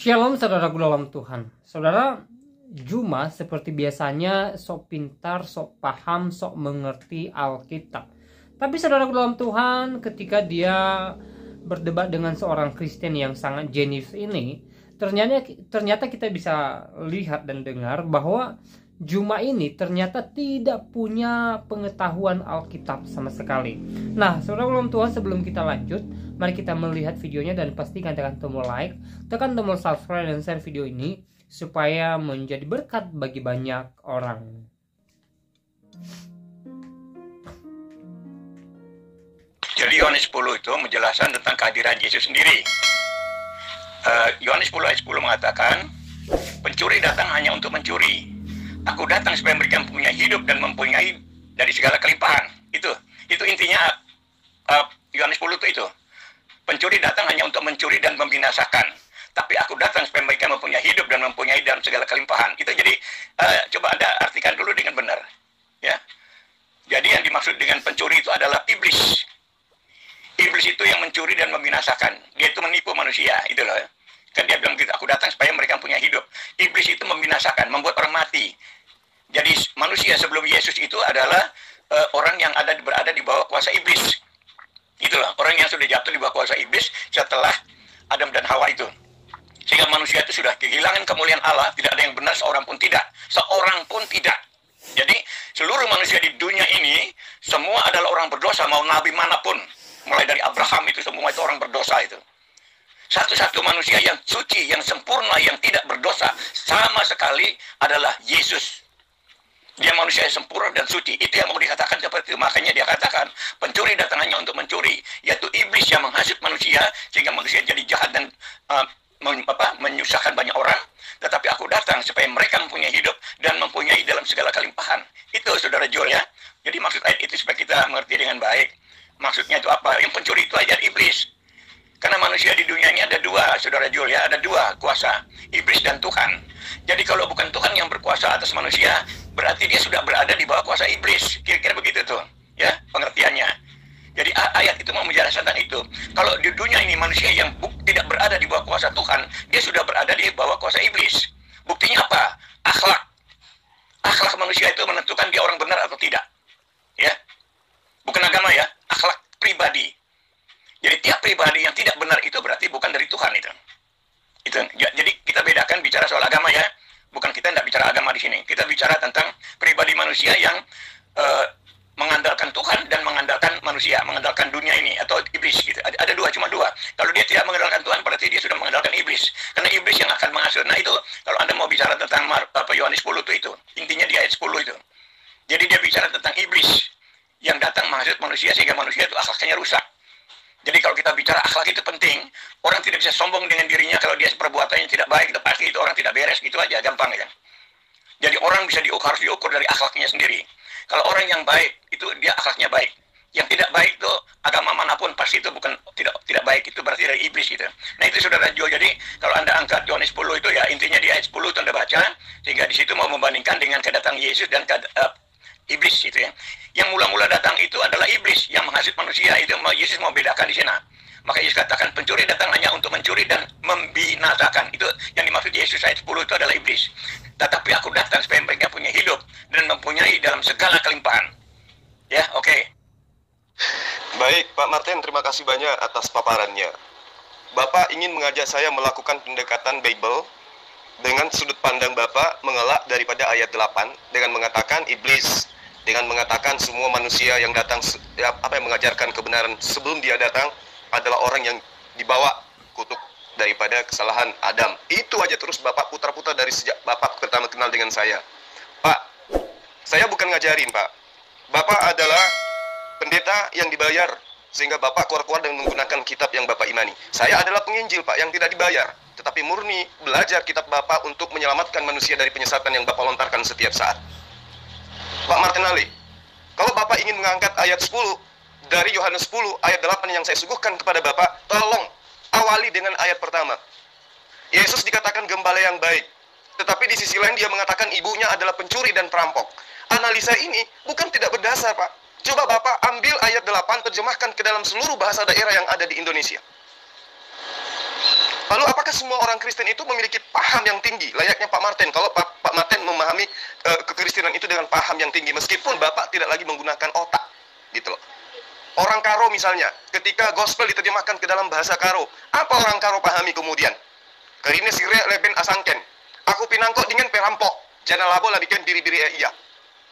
Shalom saudaraku dalam Tuhan. Saudara, Juma seperti biasanya sok pintar, sok paham, sok mengerti Alkitab. Tapi saudaraku dalam Tuhan, ketika dia berdebat dengan seorang Kristen yang sangat jenius ini, ternyata kita bisa lihat dan dengar bahwa Juma ini ternyata tidak punya pengetahuan Alkitab sama sekali. Nah, saudara dalam Tuhan, sebelum kita lanjut, mari kita melihat videonya dan pastikan tekan tombol like, tekan tombol subscribe dan share video ini supaya menjadi berkat bagi banyak orang. Jadi Yohanes 10 itu menjelaskan tentang kehadiran Yesus sendiri. Yohanes 10 ayat 10 mengatakan, pencuri datang hanya untuk mencuri. Aku datang supaya memberikan mempunyai hidup dan mempunyai dari segala kelimpahan. Itu intinya Yohanes 10 itu. Pencuri datang hanya untuk mencuri dan membinasakan. Tapi aku datang supaya mereka mempunyai hidup dan mempunyai dalam segala kelimpahan. Itu jadi coba Anda artikan dulu dengan benar. Ya. Jadi yang dimaksud dengan pencuri itu adalah iblis. Iblis itu yang mencuri dan membinasakan. Dia itu menipu manusia, itu loh. Kan dia bilang gitu, aku datang supaya mereka punya hidup. Iblis itu membinasakan, membuat orang mati. Jadi manusia sebelum Yesus itu adalah orang yang berada di bawah kuasa iblis. Itulah orang yang sudah jatuh di bawah kuasa iblis setelah Adam dan Hawa itu. Sehingga manusia itu sudah kehilangan kemuliaan Allah, tidak ada yang benar, seorang pun tidak. Seorang pun tidak. Jadi seluruh manusia di dunia ini semua adalah orang berdosa, mau nabi manapun. Mulai dari Abraham itu semua itu orang berdosa itu. Satu-satu manusia yang suci, yang sempurna, yang tidak berdosa sama sekali adalah Yesus. Dia manusia yang sempurna dan suci. Itu yang mau dikatakan seperti itu. Makanya dia katakan, pencuri datang hanya untuk mencuri. Yaitu iblis yang menghasut manusia, sehingga manusia jadi jahat dan menyusahkan banyak orang. Tetapi aku datang supaya mereka mempunyai hidup dan mempunyai dalam segala kelimpahan. Itu saudara Joel ya. Jadi maksud ayat itu supaya kita mengerti dengan baik. Maksudnya itu apa? Yang pencuri itu ajar iblis. Karena manusia di dunia ini ada dua, saudara Joel ya. Ada dua kuasa, iblis dan Tuhan. Jadi kalau bukan Tuhan yang berkuasa atas manusia, berarti dia sudah berada di bawah kuasa iblis. Kira-kira begitu tuh, ya pengertiannya. Jadi ayat itu mau menjelaskan itu. Kalau di dunia ini manusia yang tidak berada di bawah kuasa Tuhan, dia sudah berada di bawah kuasa iblis. Buktinya apa? Akhlak. Akhlak manusia itu menentukan dia orang benar atau tidak. Ya, bukan agama ya, akhlak pribadi. Jadi tiap pribadi yang tidak benar itu berarti bukan dari Tuhan itu. Jadi kita bedakan bicara soal agama ya. Bukan, kita tidak bicara agama di sini. Kita bicara tentang pribadi manusia yang mengandalkan Tuhan dan mengandalkan manusia, mengandalkan dunia ini atau iblis gitu. Ada dua, cuma dua. Kalau dia tidak mengandalkan Tuhan berarti dia sudah mengandalkan iblis. Karena iblis yang akan menghasut. Nah itu kalau Anda mau bicara tentang Yohanes 10 itu intinya di ayat 10 itu. Jadi dia bicara tentang iblis yang datang menghasut manusia sehingga manusia itu akhlaknya rusak. Jadi kalau kita bicara akhlak itu penting, orang tidak bisa sombong dengan dirinya kalau dia perbuatannya tidak baik, itu pasti itu orang tidak beres, gitu aja, gampang ya. Jadi orang bisa harus diukur dari akhlaknya sendiri. Kalau orang yang baik, itu dia akhlaknya baik. Yang tidak baik itu agama manapun pasti itu bukan tidak baik, itu berarti dari iblis gitu. Nah itu saudara Jo, jadi kalau Anda angkat Yohanes 10 itu ya intinya di ayat 10 itu Anda baca, sehingga di situ mau membandingkan dengan kedatangan Yesus dan iblis gitu ya. Yang mula-mula datang itu adalah iblis yang menghasut manusia. Itu Yesus mau bedakan di sana. Maka Yesus katakan pencuri datang hanya untuk mencuri dan membinasakan. Itu yang dimaksud Yesus ayat 10 itu adalah iblis. Tetapi aku datang supaya mereka punya hidup dan mempunyai dalam segala kelimpahan. Ya, oke. Baik, Pak Martin, terima kasih banyak atas paparannya. Bapak ingin mengajak saya melakukan pendekatan Bible dengan sudut pandang Bapak mengelak daripada ayat 8 dengan mengatakan iblis, dengan mengatakan semua manusia yang datang yang mengajarkan kebenaran sebelum dia datang adalah orang yang dibawa kutuk daripada kesalahan Adam. Itu aja terus Bapak putar-putar dari sejak Bapak pertama kenal dengan saya. Pak, saya bukan ngajarin, Pak. Bapak adalah pendeta yang dibayar sehingga Bapak keluar-keluar dan menggunakan kitab yang Bapak imani. Saya adalah penginjil, Pak, yang tidak dibayar, tetapi murni belajar kitab Bapak untuk menyelamatkan manusia dari penyesatan yang Bapak lontarkan setiap saat. Pak Martin Ali, kalau Bapak ingin mengangkat ayat 10 dari Yohanes 10 ayat 8 yang saya suguhkan kepada Bapak, tolong awali dengan ayat pertama. Yesus dikatakan gembala yang baik, tetapi di sisi lain dia mengatakan ibunya adalah pencuri dan perampok. Analisa ini bukan tidak berdasar, Pak. Coba Bapak ambil ayat 8, terjemahkan ke dalam seluruh bahasa daerah yang ada di Indonesia. Lalu apakah semua orang Kristen itu memiliki paham yang tinggi? Layaknya Pak Martin, kalau Pak Martin memahami kekristenan itu dengan paham yang tinggi, meskipun Bapak tidak lagi menggunakan otak, gitu loh. Orang Karo misalnya, ketika gospel diterjemahkan ke dalam bahasa Karo, apa orang Karo pahami kemudian? Karine sire leben asangken, aku pinangkok dengan perampok, jangan labo lah bikin biri-biri iya.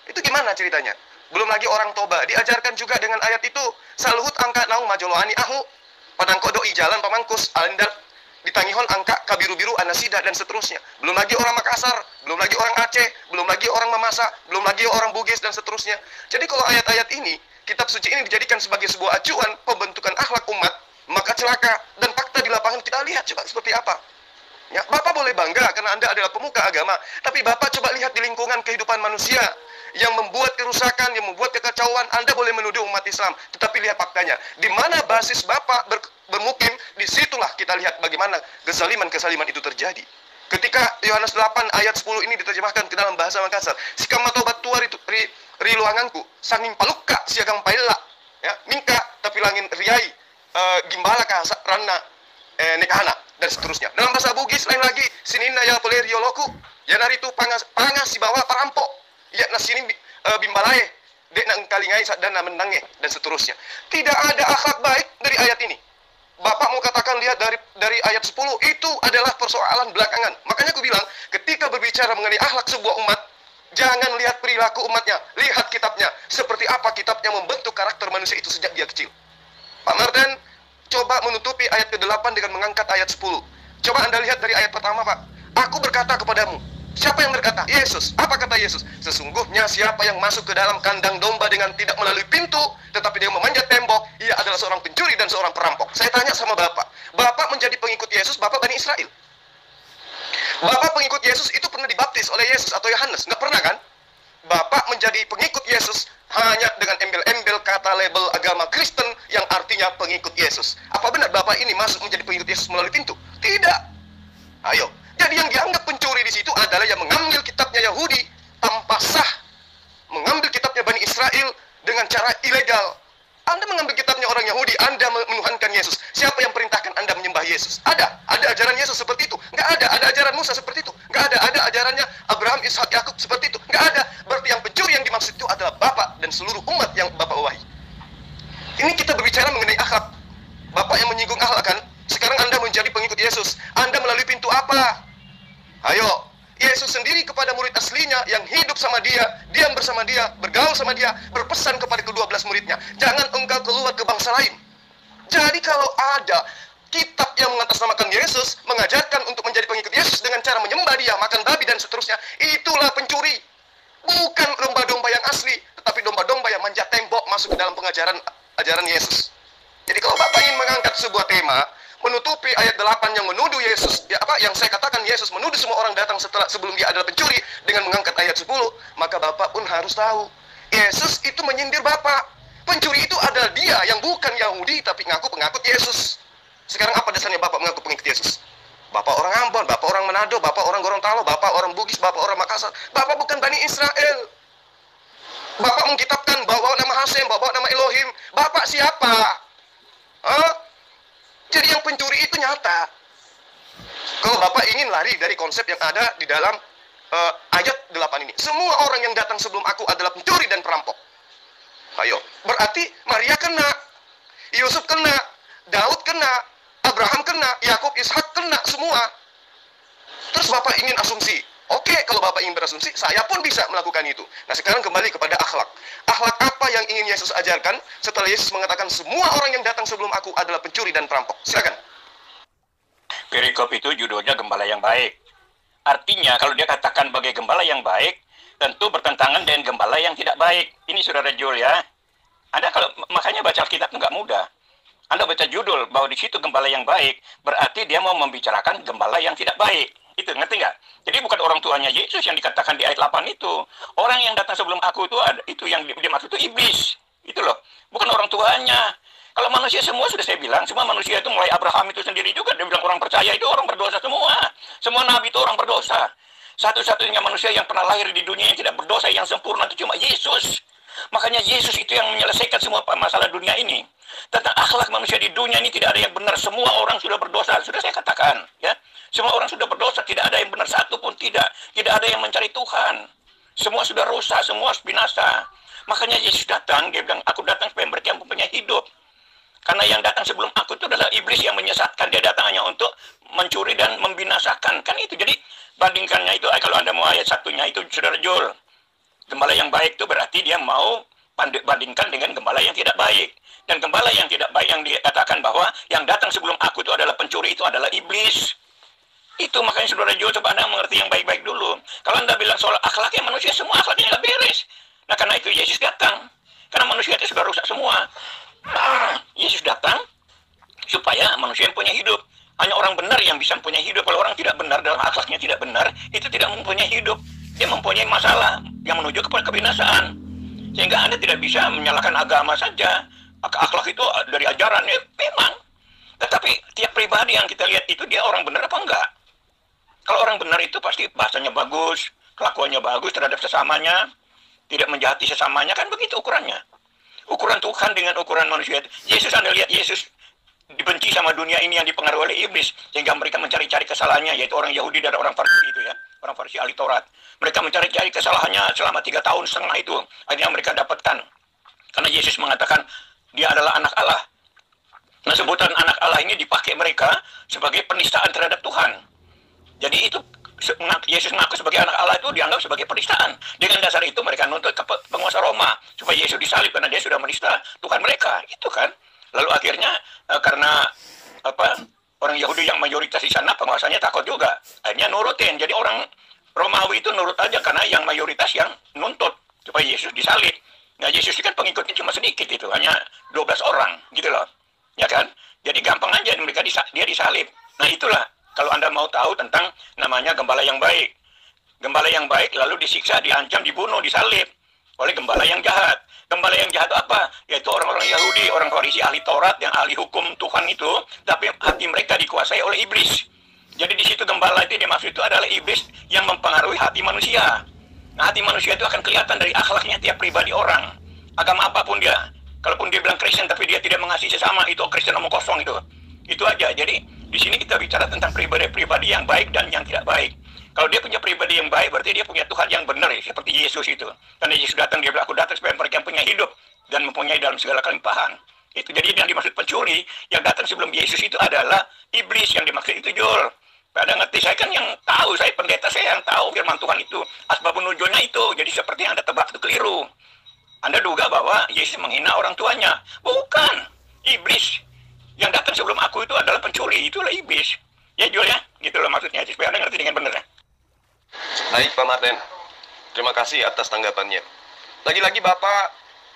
Itu gimana ceritanya? Belum lagi orang Toba, diajarkan juga dengan ayat itu, saluhut angka naung majoloani ahu, padangko doi jalan pamangkus, alendal, ditangihon angka kabiru-biru anasida dan seterusnya. Belum lagi orang Makassar, belum lagi orang Aceh, belum lagi orang Mamasa, belum lagi orang Bugis dan seterusnya. Jadi kalau ayat-ayat ini, kitab suci ini dijadikan sebagai sebuah acuan pembentukan akhlak umat, maka celaka. Dan fakta di lapangan kita lihat coba seperti apa. Ya, Bapak boleh bangga karena Anda adalah pemuka agama, tapi Bapak coba lihat di lingkungan kehidupan manusia yang membuat kerusakan, yang membuat kekacauan. Anda boleh menuduh umat Islam, tetapi lihat faktanya. Di mana basis Bapak bermukim, disitulah kita lihat bagaimana kezaliman-kezaliman itu terjadi. Ketika Yohanes 8 ayat 10 ini diterjemahkan ke dalam bahasa Makassar, sikama tobat tuar itu riluanganku, sanging palukka siagang pailla, ya, mingka tapi langin riai, gimbala kahasa rana nekahana dan seterusnya. Dalam bahasa Bugis lain lagi, sinina ya polerioloku, ya dari itu pangas si bawa perampok, ya nasini bimbalae, dek nang kalingai sadana menange dan seterusnya. Tidak ada akhlak baik dari ayat ini. Bapak mau katakan lihat dari ayat 10 itu adalah persoalan belakangan. Makanya aku bilang, ketika berbicara mengenai akhlak sebuah umat, jangan lihat perilaku umatnya, lihat kitabnya. Seperti apa kitabnya membentuk karakter manusia itu sejak dia kecil. Pak Martin coba menutupi ayat ke-8 dengan mengangkat ayat 10. Coba Anda lihat dari ayat pertama, Pak. Aku berkata kepadamu. Siapa yang berkata? Yesus. Apa kata Yesus? Sesungguhnya siapa yang masuk ke dalam kandang domba dengan tidak melalui pintu, tetapi dia memanjat tembok, ia adalah seorang pencuri dan seorang perampok. Saya tanya sama Bapak. Bapak menjadi pengikut Yesus, Bapak Bani Israel. Bapak pengikut Yesus itu pernah dibaptis oleh Yesus atau Yohanes? Nggak pernah kan? Bapak menjadi pengikut Yesus hanya dengan embel-embel kata label agama Kristen yang artinya pengikut Yesus. Apa benar Bapak ini masuk menjadi pengikut Yesus melalui pintu? Tidak. Ayo. Jadi yang dianggap pencuri di situ adalah yang mengambil kitabnya Yahudi tanpa sah, mengambil kitabnya Bani Israel dengan cara ilegal. Anda mengambil kitabnya orang Yahudi, Anda menuhankan Yesus. Siapa yang perintahkan Anda menyembah Yesus? Ada ajaran Yesus seperti itu? Nggak ada. Ada ajaran Musa seperti itu? Nggak ada. Ada ajarannya Abraham, Ishak, Yakub seperti itu? Nggak ada. Berarti yang pencuri yang dimaksud itu adalah Bapak dan seluruh umat yang Bapak wahi. Ini kita berbicara mengenai akhlak. Bapak yang menyinggung akhlak kan? Sekarang Anda menjadi pengikut Yesus. Anda melalui pintu apa? Ayo, Yesus sendiri kepada murid aslinya yang hidup sama dia, diam bersama dia, bergaul sama dia, berpesan kepada ke-12 muridnya, jangan engkau keluar ke bangsa lain. Jadi kalau ada kitab yang mengatasnamakan Yesus, mengajarkan untuk menjadi pengikut Yesus dengan cara menyembah dia, makan babi dan seterusnya, itulah pencuri. Bukan domba-domba yang asli, tetapi domba-domba yang manjat tembok masuk ke dalam ajaran Yesus. Jadi kalau Bapak ingin mengangkat sebuah tema, menutupi ayat 8 yang menuduh Yesus, ya apa yang saya katakan Yesus menuduh semua orang datang sebelum dia adalah pencuri dengan mengangkat ayat 10, maka Bapak pun harus tahu Yesus itu menyindir Bapak. Pencuri itu adalah dia yang bukan Yahudi tapi ngaku pengikut Yesus. Sekarang apa dasarnya Bapak mengaku pengikut Yesus? Bapak orang Ambon, Bapak orang Manado, Bapak orang Gorontalo, Bapak orang Bugis, Bapak orang Makassar. Bapak bukan Bani Israel. Bapak mengkitabkan bawa nama Hasem, bawa nama Elohim. Bapak siapa? Jadi yang pencuri itu nyata. Kalau Bapak ingin lari dari konsep yang ada di dalam ayat 8 ini. Semua orang yang datang sebelum aku adalah pencuri dan perampok. Ayo, berarti Maria kena, Yusuf kena, Daud kena, Abraham kena, Yakub, Ishak kena semua. Terus Bapak ingin asumsi, oke, kalau Bapak ingin berasumsi, saya pun bisa melakukan itu. Nah sekarang kembali kepada akhlak. Akhlak apa yang ingin Yesus ajarkan setelah Yesus mengatakan semua orang yang datang sebelum aku adalah pencuri dan perampok? Silakan. Perikop itu judulnya Gembala yang Baik. Artinya kalau dia katakan sebagai gembala yang baik, tentu bertentangan dengan gembala yang tidak baik. Ini Saudara Jul ya. Anda kalau makanya baca Alkitab itu nggak mudah. Anda baca judul bahwa di situ gembala yang baik, berarti dia mau membicarakan gembala yang tidak baik. Itu ngerti nggak? Jadi bukan orang tuanya Yesus yang dikatakan di ayat 8 itu. Orang yang datang sebelum aku itu yang dimaksud itu iblis. Itu loh. Bukan orang tuanya. Kalau manusia semua sudah saya bilang, semua manusia itu mulai Abraham itu sendiri juga dia bilang orang percaya itu orang berdosa semua. Semua nabi itu orang berdosa. Satu-satunya manusia yang pernah lahir di dunia yang tidak berdosa yang sempurna itu cuma Yesus. Makanya Yesus itu yang menyelesaikan semua masalah dunia ini. Tentang akhlak manusia di dunia ini tidak ada yang benar. Semua orang sudah berdosa. Sudah saya katakan, ya. Semua orang sudah berdosa, tidak ada yang benar, satu pun tidak. Tidak ada yang mencari Tuhan. Semua sudah rusak, semua binasa. Makanya Yesus datang, dia bilang, aku datang supaya mereka yang mempunyai hidup. Karena yang datang sebelum aku itu adalah iblis yang menyesatkan. Dia datang hanya untuk mencuri dan membinasakan. Kan itu. Jadi bandingkannya itu, kalau Anda mau ayat satunya itu, Saudara Joel. Gembala yang baik itu berarti dia mau bandingkan dengan gembala yang tidak baik. Dan gembala yang tidak baik yang dikatakan bahwa yang datang sebelum aku itu adalah pencuri, itu adalah iblis. Itu makanya Saudara Joel, coba Anda mengerti yang baik-baik dulu. Kalau Anda bilang soal akhlaknya manusia, semua akhlaknya nggak beres. Nah karena itu Yesus datang. Karena manusia itu sudah rusak semua. Yesus datang supaya manusia yang punya hidup. Hanya orang benar yang bisa mempunyai hidup. Kalau orang tidak benar, dalam akhlaknya tidak benar, itu tidak mempunyai hidup. Dia mempunyai masalah yang menuju kepada kebinasaan. Sehingga Anda tidak bisa menyalahkan agama saja. Akhlak itu dari ajaran, ya, memang. Tetapi tiap pribadi yang kita lihat itu dia orang benar apa enggak? Kalau orang benar itu pasti bahasanya bagus, kelakuannya bagus terhadap sesamanya, tidak menjahati sesamanya, kan begitu ukurannya. Ukuran Tuhan dengan ukuran manusia. Yesus, Anda lihat Yesus dibenci sama dunia ini yang dipengaruhi oleh iblis, sehingga mereka mencari-cari kesalahannya, yaitu orang Yahudi dan orang Farisi itu ya, orang Farisi ahli Taurat. Mereka mencari-cari kesalahannya selama 3 tahun setengah itu, akhirnya mereka dapatkan. Karena Yesus mengatakan dia adalah anak Allah. Nah, sebutan anak Allah ini dipakai mereka sebagai penistaan terhadap Tuhan. Jadi itu Yesus mengaku sebagai anak Allah itu dianggap sebagai penistaan. Dengan dasar itu mereka nuntut ke penguasa Roma supaya Yesus disalib karena dia sudah menista Tuhan mereka, itu kan. Lalu akhirnya karena orang Yahudi yang mayoritas di sana, penguasanya takut juga. Akhirnya nurutin. Jadi orang Romawi itu nurut aja karena yang mayoritas yang nuntut supaya Yesus disalib. Nah, Yesus kan pengikutnya cuma sedikit itu, hanya 12 orang gitu loh. Ya kan? Jadi gampang aja mereka dia disalib. Nah, itulah kalau Anda mau tahu tentang namanya gembala yang baik. Gembala yang baik lalu disiksa, diancam, dibunuh, disalib oleh gembala yang jahat. Gembala yang jahat itu apa? Yaitu orang-orang Yahudi, orang Farisi ahli Taurat yang ahli hukum Tuhan itu, tapi hati mereka dikuasai oleh iblis. Jadi di situ gembala itu dimaksud itu adalah iblis yang mempengaruhi hati manusia. Nah, hati manusia itu akan kelihatan dari akhlaknya tiap pribadi orang. Agama apapun dia. Kalaupun dia bilang Kristen tapi dia tidak mengasihi sesama, itu Kristen omong kosong itu. Itu aja. Jadi di sini kita bicara tentang pribadi-pribadi yang baik dan yang tidak baik. Kalau dia punya pribadi yang baik, berarti dia punya Tuhan yang benar, ya, seperti Yesus itu. Karena Yesus datang, dia bilang, aku datang supaya mereka punya hidup dan mempunyai dalam segala kelimpahan. Itu jadi yang dimaksud pencuri, yang datang sebelum Yesus itu adalah iblis, yang dimaksud itu Joel. Pada ngerti, saya kan yang tahu, saya pendeta, saya yang tahu firman Tuhan itu. Asbabun nuzulnya itu, jadi seperti yang Anda tebak itu keliru. Anda duga bahwa Yesus menghina orang tuanya. Bukan, iblis. Yang datang sebelum aku itu adalah pencuri, itulah iblis. Ya Joel ya, gitu loh maksudnya, supaya Anda ngerti dengan benar ya. Baik Pak Martin, terima kasih atas tanggapannya. Lagi-lagi Bapak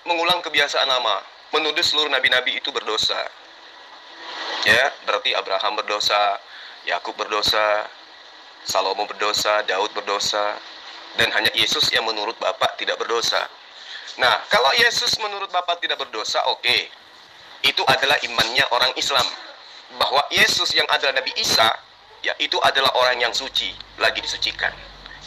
mengulang kebiasaan lama, menuduh seluruh nabi-nabi itu berdosa. Ya, berarti Abraham berdosa, Yakub berdosa, Salomo berdosa, Daud berdosa, dan hanya Yesus yang menurut Bapak tidak berdosa. Nah, kalau Yesus menurut Bapak tidak berdosa, oke. Itu adalah imannya orang Islam. Bahwa Yesus yang adalah Nabi Isa, ya itu adalah orang yang suci, lagi disucikan.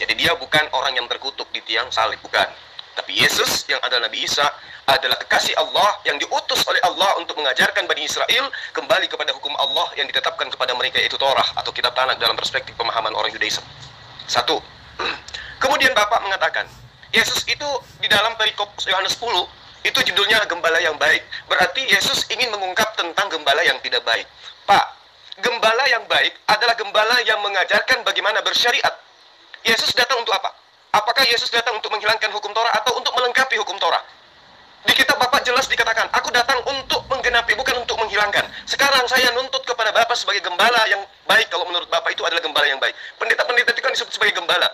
Jadi dia bukan orang yang terkutuk di tiang salib, bukan. Tapi Yesus yang adalah Nabi Isa adalah kekasih Allah yang diutus oleh Allah untuk mengajarkan Bani Israel kembali kepada hukum Allah yang ditetapkan kepada mereka, yaitu Torah atau kitab Tanakh dalam perspektif pemahaman orang Yudaism. Satu. Kemudian Bapak mengatakan, Yesus itu di dalam perikop Yohanes 10, itu judulnya gembala yang baik. Berarti Yesus ingin mengungkap tentang gembala yang tidak baik. Pak, gembala yang baik adalah gembala yang mengajarkan bagaimana bersyariat. Yesus datang untuk apa? Apakah Yesus datang untuk menghilangkan hukum Torah atau untuk melengkapi hukum Torah? Di kitab Bapak jelas dikatakan, aku datang untuk menggenapi, bukan untuk menghilangkan. Sekarang saya nuntut kepada Bapak sebagai gembala yang baik. Kalau menurut Bapak itu adalah gembala yang baik. Pendeta-pendeta itu kan disebut sebagai gembala.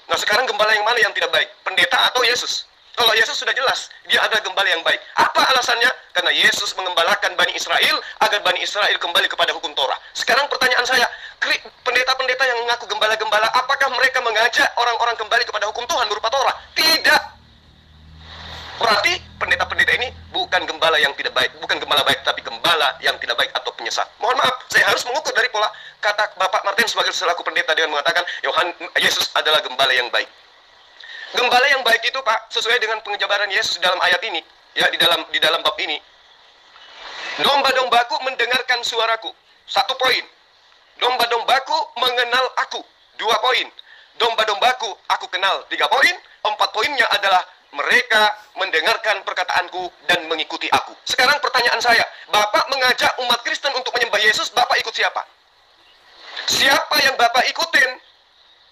Nah sekarang gembala yang mana yang tidak baik? Pendeta atau Yesus? Kalau Yesus sudah jelas, dia adalah gembala yang baik. Apa alasannya? Karena Yesus mengembalakan Bani Israel agar Bani Israel kembali kepada hukum Torah. Sekarang pertanyaan saya, pendeta-pendeta yang mengaku gembala-gembala, apakah mereka mengajak orang-orang kembali kepada hukum Tuhan berupa Torah? Tidak. Berarti pendeta-pendeta ini bukan gembala yang tidak baik, bukan gembala baik, tapi gembala yang tidak baik atau penyesat. Mohon maaf, saya harus mengukur dari pola kata Bapak Martin sebagai selaku pendeta dengan mengatakan Yesus adalah gembala yang baik. Gembala yang baik itu, Pak, sesuai dengan penjabaran Yesus dalam ayat ini, ya, di dalam bab ini. Domba-dombaku mendengarkan suaraku. 1 poin. Domba-dombaku mengenal aku. 2 poin. Domba-dombaku aku kenal. 3 poin. 4 poinnya adalah mereka mendengarkan perkataanku dan mengikuti aku. Sekarang pertanyaan saya, Bapak mengajak umat Kristen untuk menyembah Yesus, Bapak ikut siapa? Siapa yang Bapak ikutin?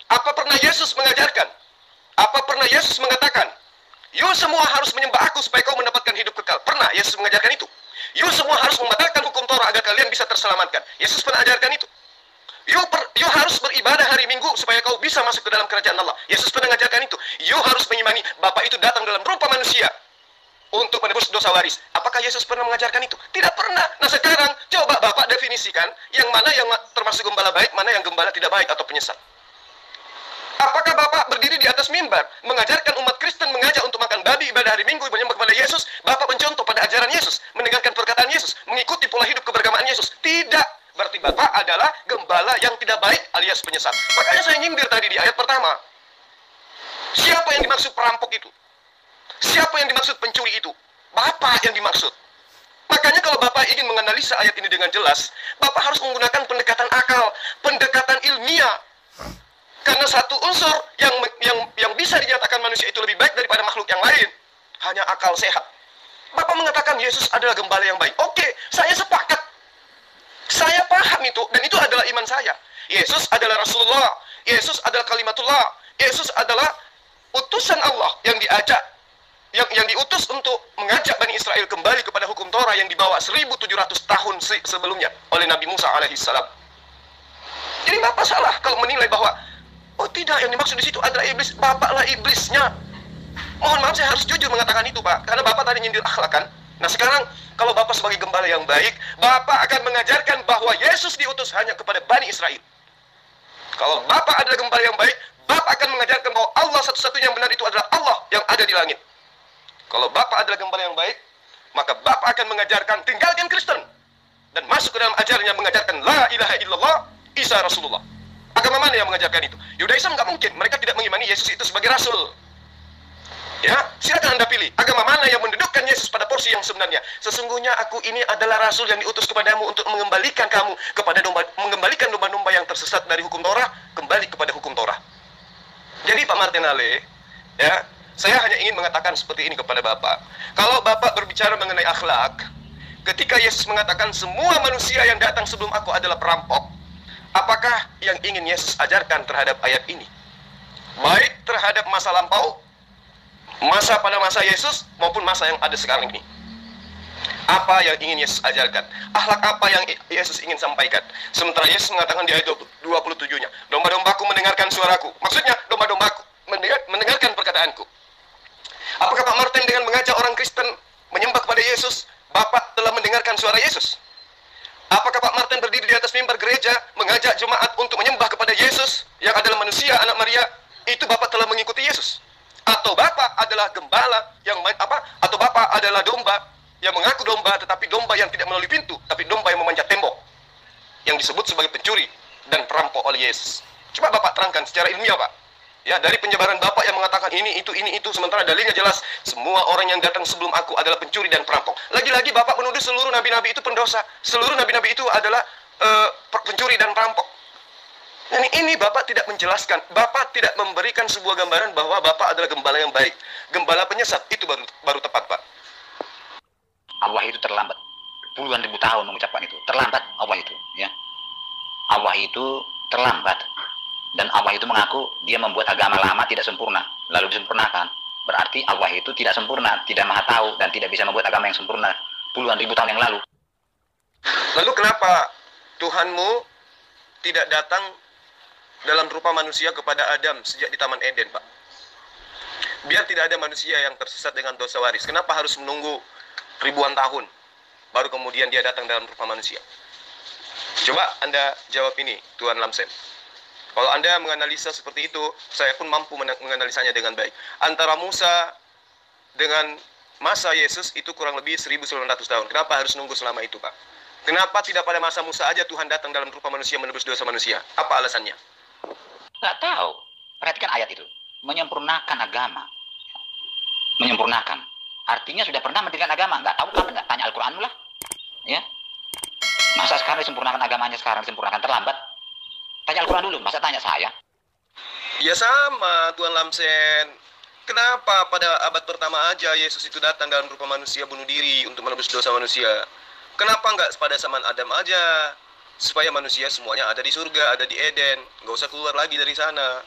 Apa pernah Yesus mengajarkan? Apa pernah Yesus mengatakan, "You semua harus menyembah aku supaya kau mendapatkan hidup kekal"? Pernah Yesus mengajarkan itu? "You semua harus membatalkan hukum Taurat agar kalian bisa terselamatkan"? Yesus pernah ajarkan itu? You harus beribadah hari Minggu supaya kau bisa masuk ke dalam kerajaan Allah. Yesus pernah mengajarkan itu. You harus mengimani Bapa itu datang dalam rupa manusia untuk menebus dosa waris. Apakah Yesus pernah mengajarkan itu? Tidak pernah. Nah sekarang coba Bapak definisikan yang mana yang termasuk gembala baik, mana yang gembala tidak baik atau penyesat. Apakah Bapak berdiri di atas mimbar mengajarkan umat Kristen mengajak untuk makan babi, ibadah hari Minggu, menyembah kepada Yesus? Bapak mencontoh pada ajaran Yesus, mendengarkan perkataan Yesus, mengikuti pola hidup keberagamaan Yesus? Tidak. Berarti Bapak adalah gembala yang tidak baik alias penyesat. Makanya saya nyindir tadi di ayat pertama. Siapa yang dimaksud perampok itu? Siapa yang dimaksud pencuri itu? Bapak yang dimaksud. Makanya kalau Bapak ingin menganalisa ayat ini dengan jelas, Bapak harus menggunakan pendekatan akal, pendekatan ilmiah. Karena satu unsur yang bisa dinyatakan manusia itu lebih baik daripada makhluk yang lain, hanya akal sehat. Bapak mengatakan Yesus adalah gembala yang baik. Oke, saya sepakat. Saya paham itu, dan itu adalah iman saya. Yesus adalah Rasulullah. Yesus adalah kalimatullah. Yesus adalah utusan Allah yang diajak, yang diutus untuk mengajak Bani Israel kembali kepada hukum Torah yang dibawa 1700 tahun sebelumnya oleh Nabi Musa alaihissalam. Jadi Bapak salah kalau menilai bahwa, oh tidak, yang dimaksud di situ adalah iblis. Bapaklah iblisnya. Mohon maaf, saya harus jujur mengatakan itu, Pak, karena Bapak tadi nyindir akhlak kan. Nah sekarang kalau Bapak sebagai gembala yang baik, Bapak akan mengajarkan bahwa Yesus diutus hanya kepada Bani Israel. Kalau Bapak adalah gembala yang baik, Bapak akan mengajarkan bahwa Allah satu-satunya yang benar itu adalah Allah yang ada di langit. Kalau Bapak adalah gembala yang baik, maka Bapak akan mengajarkan tinggalkan Kristen dan masuk ke dalam ajarannya mengajarkan la ilaha illallah, Isa Rasulullah. Agama mana yang mengajarkan itu? Yudaism nggak mungkin, mereka tidak mengimani Yesus itu sebagai Rasul. Ya, silakan Anda pilih agama mana yang mendudukkan Yesus pada porsi yang sebenarnya. Sesungguhnya aku ini adalah Rasul yang diutus kepadamu untuk mengembalikan kamu kepada mengembalikan domba-domba yang tersesat dari hukum Torah kembali kepada hukum Torah. Jadi Pak Martin Ale, ya, saya hanya ingin mengatakan seperti ini kepada Bapak. Kalau Bapak berbicara mengenai akhlak, ketika Yesus mengatakan semua manusia yang datang sebelum aku adalah perampok, apakah yang ingin Yesus ajarkan terhadap ayat ini? Baik terhadap masa lampau, masa pada masa Yesus maupun masa yang ada sekarang ini. Apa yang ingin Yesus ajarkan? Akhlak apa yang Yesus ingin sampaikan? Sementara Yesus mengatakan di ayat 27-nya, domba-dombaku mendengarkan suaraku. Maksudnya domba-dombaku mendengarkan perkataanku. Apakah Pak Martin dengan mengajak orang Kristen menyembah kepada Yesus, Bapak telah mendengarkan suara Yesus? Apakah Pak Martin berdiri di atas mimbar gereja mengajak jemaat untuk menyembah kepada Yesus yang adalah manusia, anak Maria? Itu Bapak telah mengikuti Yesus? Atau Bapak adalah gembala yang atau Bapak adalah domba yang mengaku domba tetapi domba yang tidak melalui pintu, tapi domba yang memanjat tembok, yang disebut sebagai pencuri dan perampok oleh Yesus? Coba Bapak terangkan secara ilmiah, Pak. Ya, dari penjabaran Bapak yang mengatakan ini itu, sementara dalilnya jelas semua orang yang datang sebelum aku adalah pencuri dan perampok. Lagi-lagi Bapak menuduh seluruh nabi-nabi itu pendosa. Seluruh nabi-nabi itu adalah pencuri dan perampok. Ini Bapak tidak menjelaskan, Bapak tidak memberikan sebuah gambaran bahwa Bapak adalah gembala yang baik. Gembala penyesat itu baru tepat, Pak. Allah itu terlambat puluhan ribu tahun mengucapkan itu. Terlambat Allah itu, ya. Allah itu terlambat. Dan Allah itu mengaku dia membuat agama lama tidak sempurna, lalu disempurnakan. Berarti Allah itu tidak sempurna, tidak maha tahu, dan tidak bisa membuat agama yang sempurna puluhan ribu tahun yang lalu. Lalu kenapa Tuhanmu tidak datang dalam rupa manusia kepada Adam sejak di Taman Eden, Pak? Biar tidak ada manusia yang tersesat dengan dosa waris. Kenapa harus menunggu ribuan tahun baru kemudian dia datang dalam rupa manusia? Coba Anda jawab ini, Tuan Lamsen. Kalau Anda menganalisa seperti itu, saya pun mampu menganalisanya dengan baik. Antara Musa dengan masa Yesus itu kurang lebih 1900 tahun. Kenapa harus nunggu selama itu, Pak? Kenapa tidak pada masa Musa aja Tuhan datang dalam rupa manusia menebus dosa manusia? Apa alasannya? Nggak tahu. Perhatikan ayat itu. menyempurnakan agama. Menyempurnakan. Artinya sudah pernah mendirikan agama. Nggak tahu kapan, nggak tanya Al-Quranmu lah. Ya. Masa sekarang disempurnakan agamanya, sekarang disempurnakan terlambat? Tanya Al-Quran dulu, masa tanya saya? Ya sama, Tuan Lamsen. Kenapa pada abad pertama aja Yesus itu datang dalam rupa manusia bunuh diri untuk menebus dosa manusia? Kenapa nggak pada zaman Adam aja? Supaya manusia semuanya ada di surga, ada di Eden, nggak usah keluar lagi dari sana.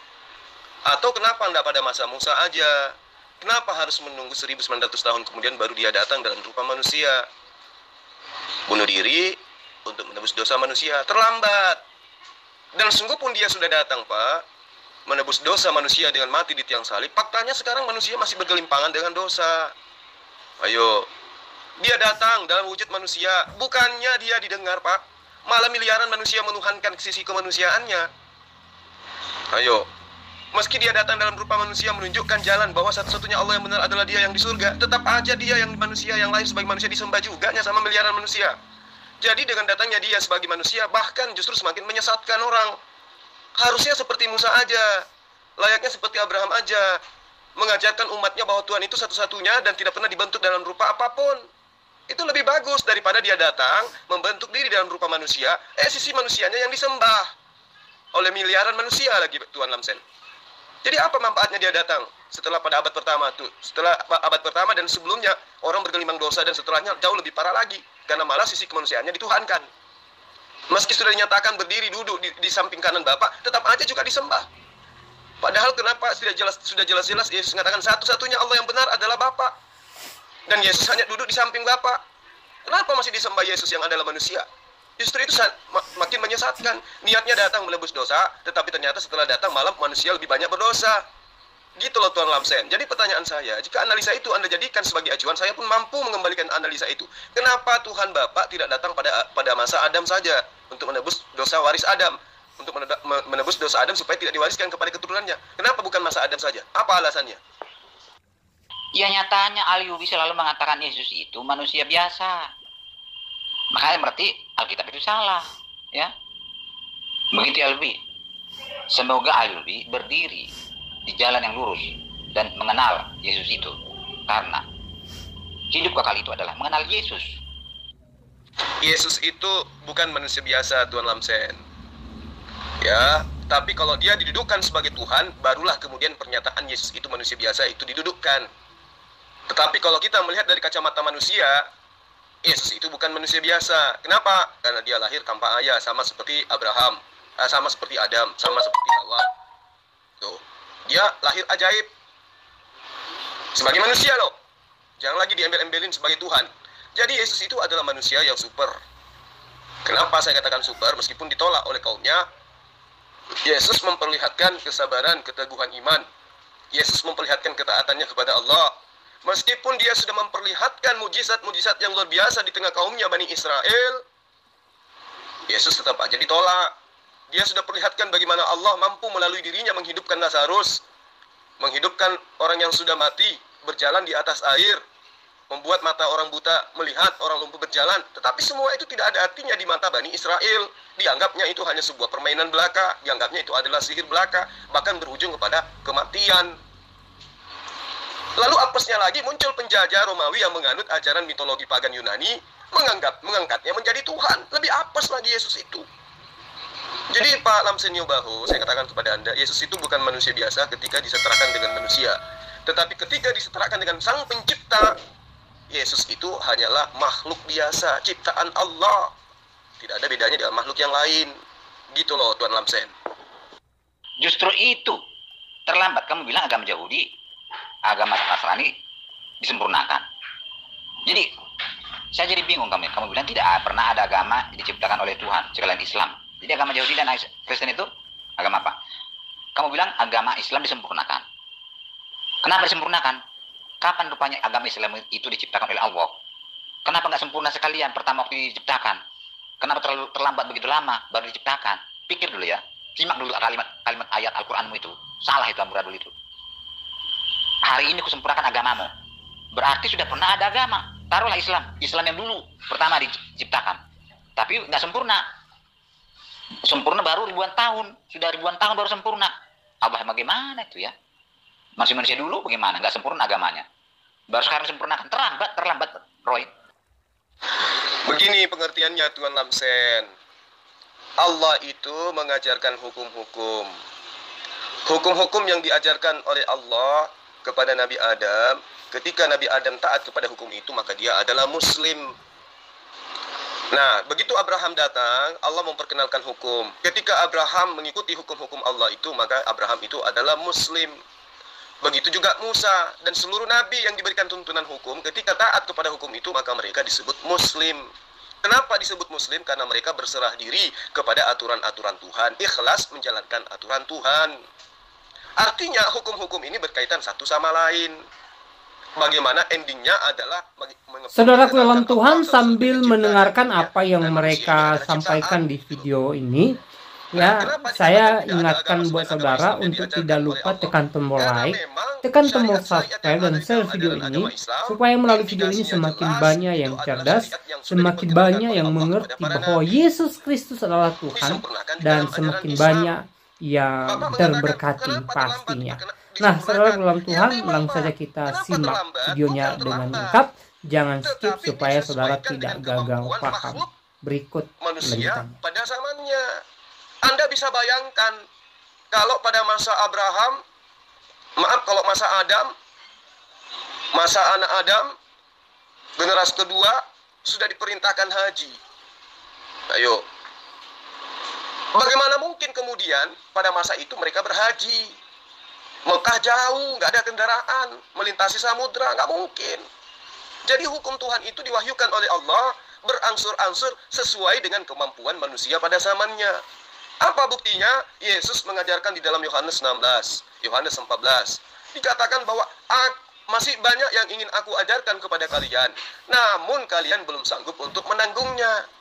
Atau kenapa nggak pada masa Musa aja? Kenapa harus menunggu 1900 tahun kemudian baru dia datang dalam rupa manusia? Bunuh diri untuk menebus dosa manusia, terlambat. Dan sungguh pun dia sudah datang, Pak, menebus dosa manusia dengan mati di tiang salib. Faktanya sekarang manusia masih bergelimpangan dengan dosa. Ayo, dia datang dalam wujud manusia, bukannya dia didengar, Pak. Malah miliaran manusia menuhankan sisi kemanusiaannya. Ayo, meski dia datang dalam rupa manusia menunjukkan jalan bahwa satu-satunya Allah yang benar adalah dia yang di surga, tetap aja dia yang manusia yang lain sebagai manusia disembah juga sama miliaran manusia. Jadi dengan datangnya dia sebagai manusia bahkan justru semakin menyesatkan orang. Harusnya seperti Musa aja, layaknya seperti Abraham aja, mengajarkan umatnya bahwa Tuhan itu satu-satunya dan tidak pernah dibentuk dalam rupa apapun. Itu lebih bagus daripada dia datang, membentuk diri dalam rupa manusia, sisi manusianya yang disembah oleh miliaran manusia lagi, Tuan Lamsen. Jadi apa manfaatnya dia datang setelah pada abad pertama tuh? Setelah abad pertama dan sebelumnya orang bergelimang dosa dan setelahnya jauh lebih parah lagi, karena malah sisi kemanusiaannya dituhankan. Meski sudah dinyatakan berdiri duduk di samping kanan Bapa, tetap aja juga disembah. Padahal kenapa sudah jelas-jelas Yesus mengatakan satu-satunya Allah yang benar adalah Bapa. Dan Yesus hanya duduk di samping Bapa. Kenapa masih disembah Yesus yang adalah manusia? Justru itu makin menyesatkan. Niatnya datang menebus dosa, tetapi ternyata setelah datang malam manusia lebih banyak berdosa. Gitu loh Tuan Lamsen. Jadi pertanyaan saya, jika analisa itu Anda jadikan sebagai acuan, saya pun mampu mengembalikan analisa itu. Kenapa Tuhan Bapa tidak datang pada masa Adam saja untuk menebus dosa waris Adam, untuk menebus dosa Adam supaya tidak diwariskan kepada keturunannya? Kenapa bukan masa Adam saja? Apa alasannya? Ya nyatanya Al-Yubi selalu mengatakan Yesus itu manusia biasa. Makanya berarti Alkitab itu salah, ya. Begitu Al-Yubi. Semoga Al-Yubi berdiri di jalan yang lurus dan mengenal Yesus itu, karena hidup kekal itu adalah mengenal Yesus. Yesus itu bukan manusia biasa, Tuan Lamsen. Ya, tapi kalau dia didudukkan sebagai Tuhan, barulah kemudian pernyataan Yesus itu manusia biasa itu didudukkan. Tetapi kalau kita melihat dari kacamata manusia, Yesus itu bukan manusia biasa. Kenapa? Karena dia lahir tanpa ayah, sama seperti Abraham, sama seperti Adam, sama seperti Hawa. Tuh. Dia lahir ajaib sebagai manusia loh. Jangan lagi diembel-embelin sebagai Tuhan. Jadi Yesus itu adalah manusia yang super. Kenapa saya katakan super? Meskipun ditolak oleh kaumnya, Yesus memperlihatkan kesabaran, keteguhan iman. Yesus memperlihatkan ketaatannya kepada Allah. Meskipun dia sudah memperlihatkan mujizat-mujizat yang luar biasa di tengah kaumnya Bani Israel, Yesus tetap aja ditolak. Dia sudah perlihatkan bagaimana Allah mampu melalui dirinya menghidupkan Lazarus, menghidupkan orang yang sudah mati, berjalan di atas air, membuat mata orang buta melihat, orang lumpuh berjalan. Tetapi semua itu tidak ada artinya di mata Bani Israel. Dianggapnya itu hanya sebuah permainan belaka, dianggapnya itu adalah sihir belaka, bahkan berujung kepada kematian. Lalu apesnya lagi muncul penjajah Romawi yang menganut ajaran mitologi pagan Yunani, mengangkatnya menjadi Tuhan. Lebih apes lagi Yesus itu. Jadi Pak Lamsenio Baho, saya katakan kepada Anda, Yesus itu bukan manusia biasa ketika disetarakan dengan manusia. Tetapi ketika disetarakan dengan Sang Pencipta, Yesus itu hanyalah makhluk biasa, ciptaan Allah. Tidak ada bedanya dengan makhluk yang lain. Gitu loh Tuan Lamsen. Justru itu terlambat. Kamu bilang agama Yahudi, agama Nasrani disempurnakan. Jadi saya jadi bingung kamu bilang tidak pernah ada agama diciptakan oleh Tuhan selain Islam. Jadi agama Yahudi dan Kristen itu agama apa? Kamu bilang agama Islam disempurnakan. Kenapa disempurnakan? Kapan rupanya agama Islam itu diciptakan oleh Allah? Kenapa nggak sempurna sekalian pertama waktu diciptakan? Kenapa terlalu terlambat begitu lama baru diciptakan? Pikir dulu ya. Simak dulu kalimat ayat Al-Quranmu itu. Salah itu amburadul itu. Hari ini kusempurnakan agamamu. Berarti sudah pernah ada agama. Taruhlah Islam. Islam yang dulu pertama diciptakan. Tapi nggak sempurna. Sempurna baru ribuan tahun. Sudah ribuan tahun baru sempurna. Abah bagaimana itu ya? Manusia-manusia dulu bagaimana? Nggak sempurna agamanya. Baru sekarang sempurnakan. Terlambat, Roy. Begini pengertiannya Tuan Lamsen. Allah itu mengajarkan hukum-hukum. Hukum-hukum yang diajarkan oleh Allah kepada Nabi Adam, ketika Nabi Adam taat kepada hukum itu, maka dia adalah muslim. Nah, begitu Abraham datang, Allah memperkenalkan hukum. Ketika Abraham mengikuti hukum-hukum Allah itu, maka Abraham itu adalah muslim. Begitu juga Musa dan seluruh nabi yang diberikan tuntunan hukum, ketika taat kepada hukum itu, maka mereka disebut muslim. Kenapa disebut muslim? Karena mereka berserah diri kepada aturan-aturan Tuhan, ikhlas menjalankan aturan Tuhan. Artinya hukum-hukum ini berkaitan satu sama lain. Bagaimana endingnya adalah Saudaraku dalam Tuhan, sambil mendengarkan apa yang mereka sampaikan di video ini, ya, saya ingatkan buat saudara untuk tidak lupa tekan tombol like, tekan tombol subscribe dan share video ini, supaya melalui video ini semakin banyak yang cerdas, semakin banyak yang mengerti bahwa Yesus Kristus adalah Tuhan, dan semakin banyak yang terberkati pastinya. Nah, saudara dalam Tuhan, langsung saja kita simak videonya dengan lengkap. Jangan skip supaya saudara tidak gagal paham. Berikut manusia lanjutannya. pada zamannya. Anda bisa bayangkan kalau pada masa Abraham, kalau masa Adam, masa anak Adam, generasi kedua sudah diperintahkan haji. Ayo. Bagaimana mungkin kemudian pada masa itu mereka berhaji? Mekah jauh, nggak ada kendaraan, melintasi samudra, nggak mungkin. Jadi hukum Tuhan itu diwahyukan oleh Allah berangsur-angsur sesuai dengan kemampuan manusia pada zamannya. Apa buktinya? Yesus mengajarkan di dalam Yohanes 16, Yohanes 14. Dikatakan bahwa masih banyak yang ingin aku ajarkan kepada kalian, namun kalian belum sanggup untuk menanggungnya.